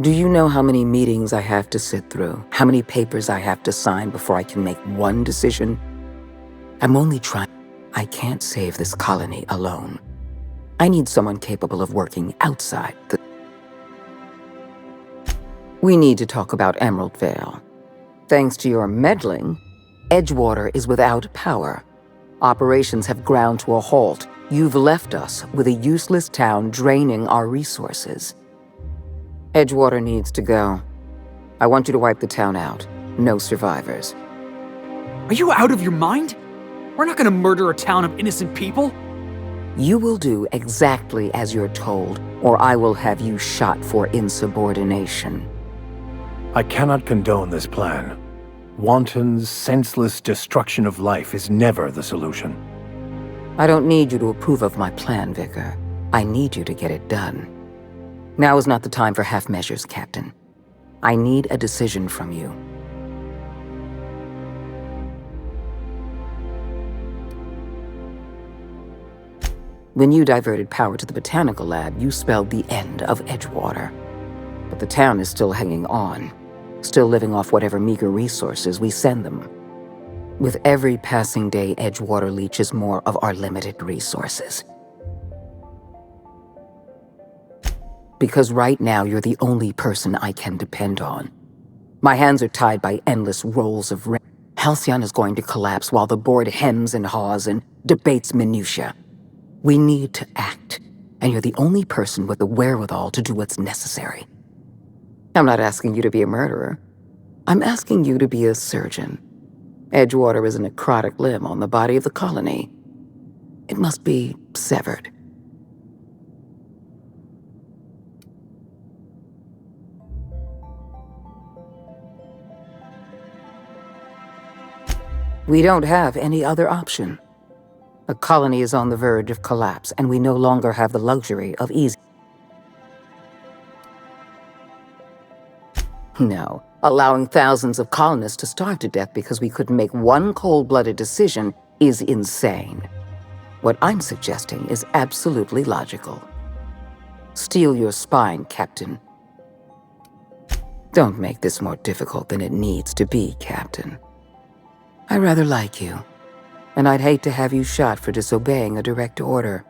Do you know how many meetings I have to sit through? How many papers I have to sign before I can make one decision? I'm only trying. I can't save this colony alone. I need someone capable of working outside the... We need to talk about Emerald Vale. Thanks to your meddling, Edgewater is without power. Operations have ground to a halt. You've left us with a useless town draining our resources. Edgewater needs to go. I want you to wipe the town out. No survivors.
Are you out of your mind? We're not gonna murder a town of innocent people.
You will do exactly as you're told, or I will have you shot for insubordination.
I cannot condone this plan. Wanton, senseless destruction of life is never the solution.
I don't need you to approve of my plan, Vicar. I need you to get it done. Now is not the time for half measures, Captain. I need a decision from you. When you diverted power to the Botanical Lab, you spelled the end of Edgewater. But the town is still hanging on, still living off whatever meager resources we send them. With every passing day, Edgewater leeches more of our limited resources. Because right now, you're the only person I can depend on. My hands are tied by endless rolls of rent. Halcyon is going to collapse while the board hems and haws and debates minutiae. We need to act, and you're the only person with the wherewithal to do what's necessary. I'm not asking you to be a murderer. I'm asking you to be a surgeon. Edgewater is a necrotic limb on the body of the colony. It must be severed. We don't have any other option. The colony is on the verge of collapse, and we no longer have the luxury of easy. No, allowing thousands of colonists to starve to death because we couldn't make one cold-blooded decision is insane. What I'm suggesting is absolutely logical. Steel your spine, Captain. Don't make this more difficult than it needs to be, Captain. I rather like you, and I'd hate to have you shot for disobeying a direct order.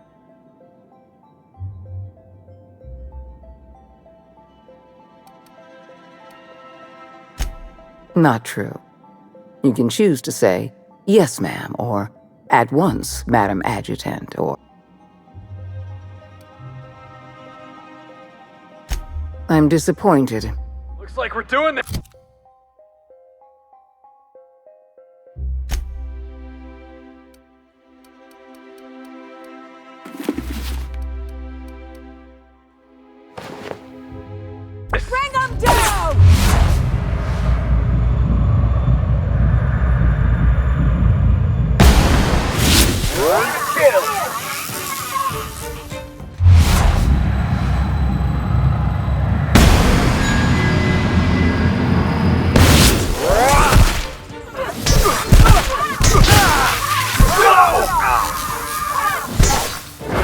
Not true. You can choose to say, yes, ma'am, or at once, Madam Adjutant, or... I'm disappointed.
Looks like we're doing this.
Bring them down!
Kill!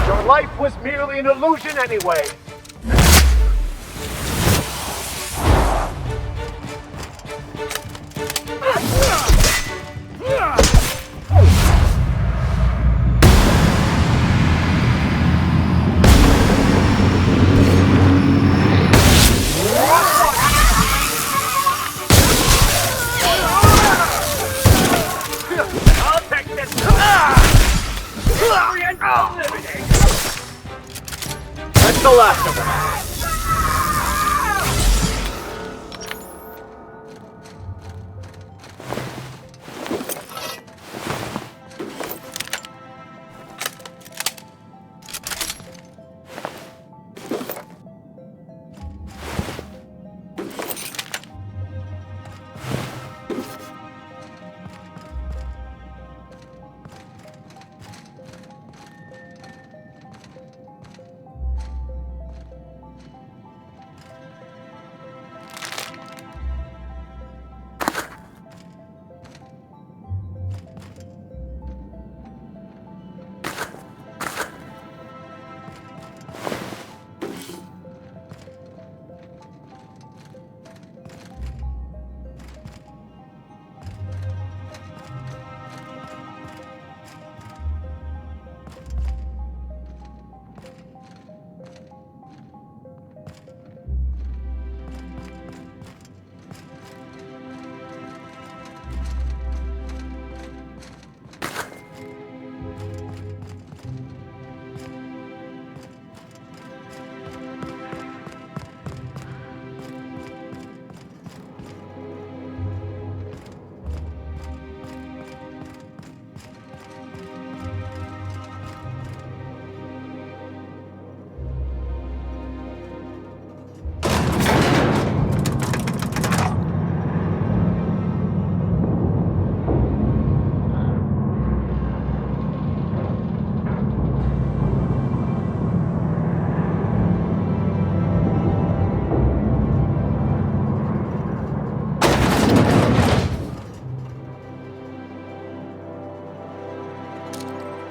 Your life was merely an illusion anyway.
I'll take this. That's the last of them.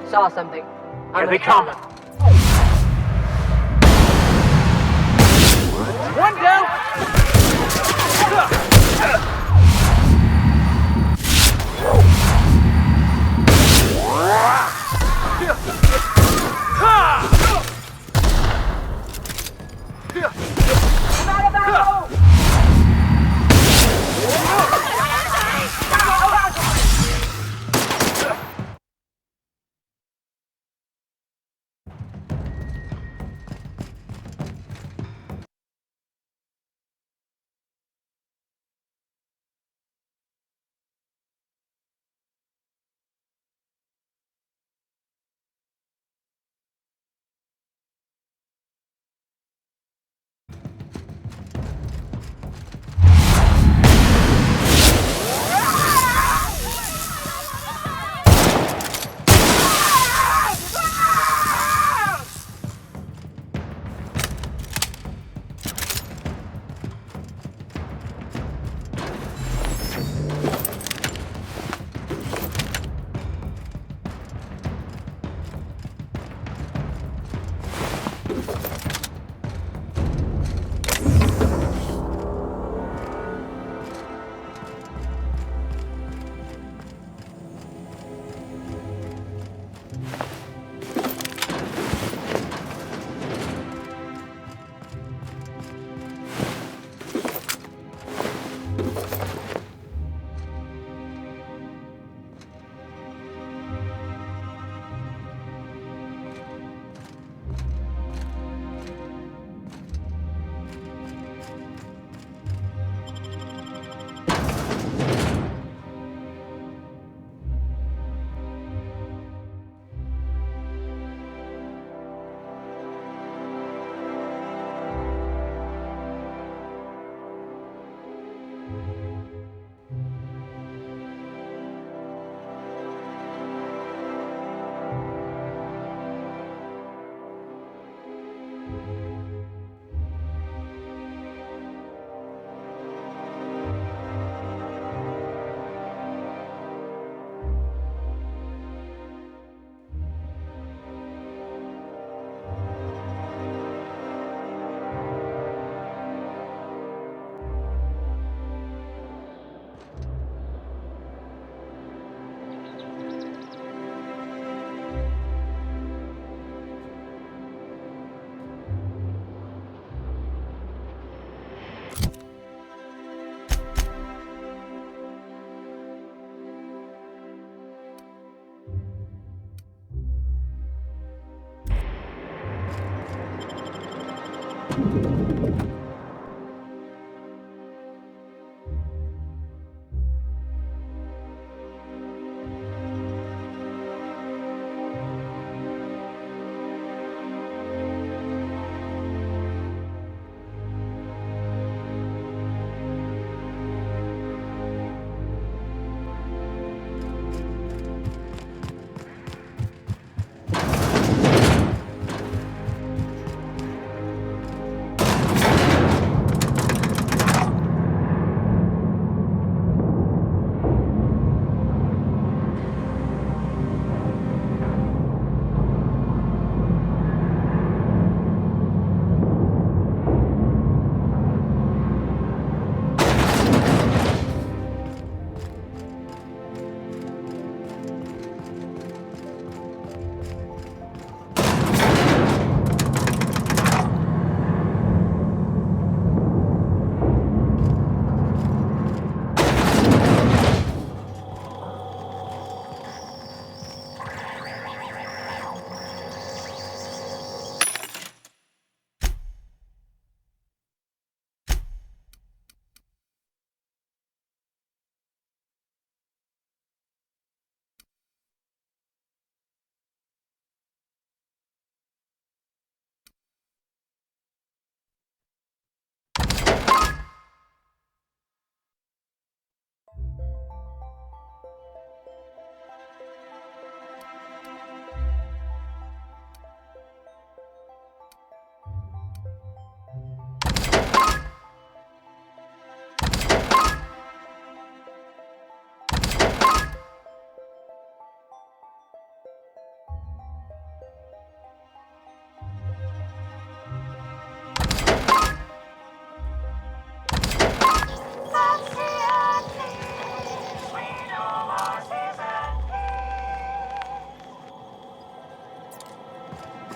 Saw something.
Here they come. One down.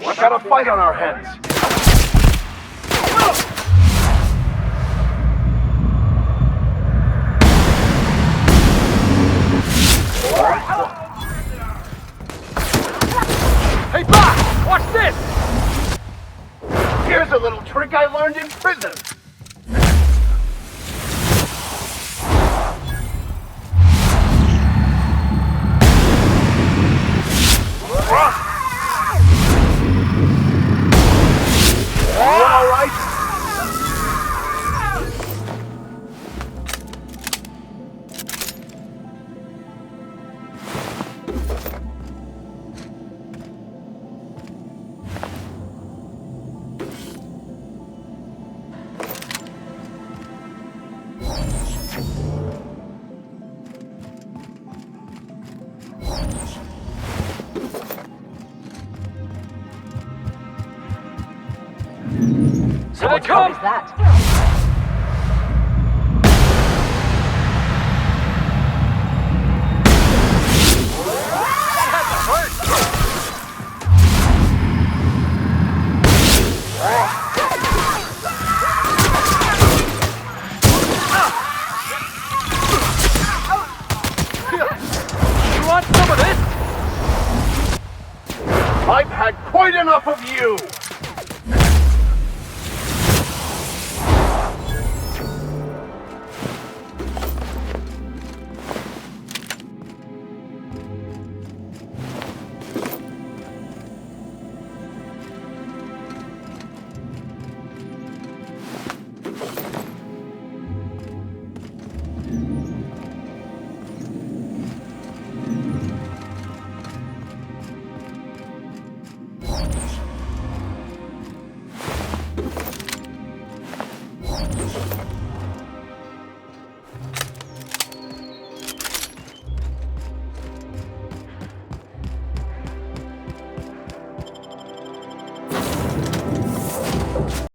We got a fight on our hands.
Hey, Bob! Watch this!
Here's a little trick I learned in prison. All right.
So what come?
Is that?
You want some of this?
I've had quite enough of you.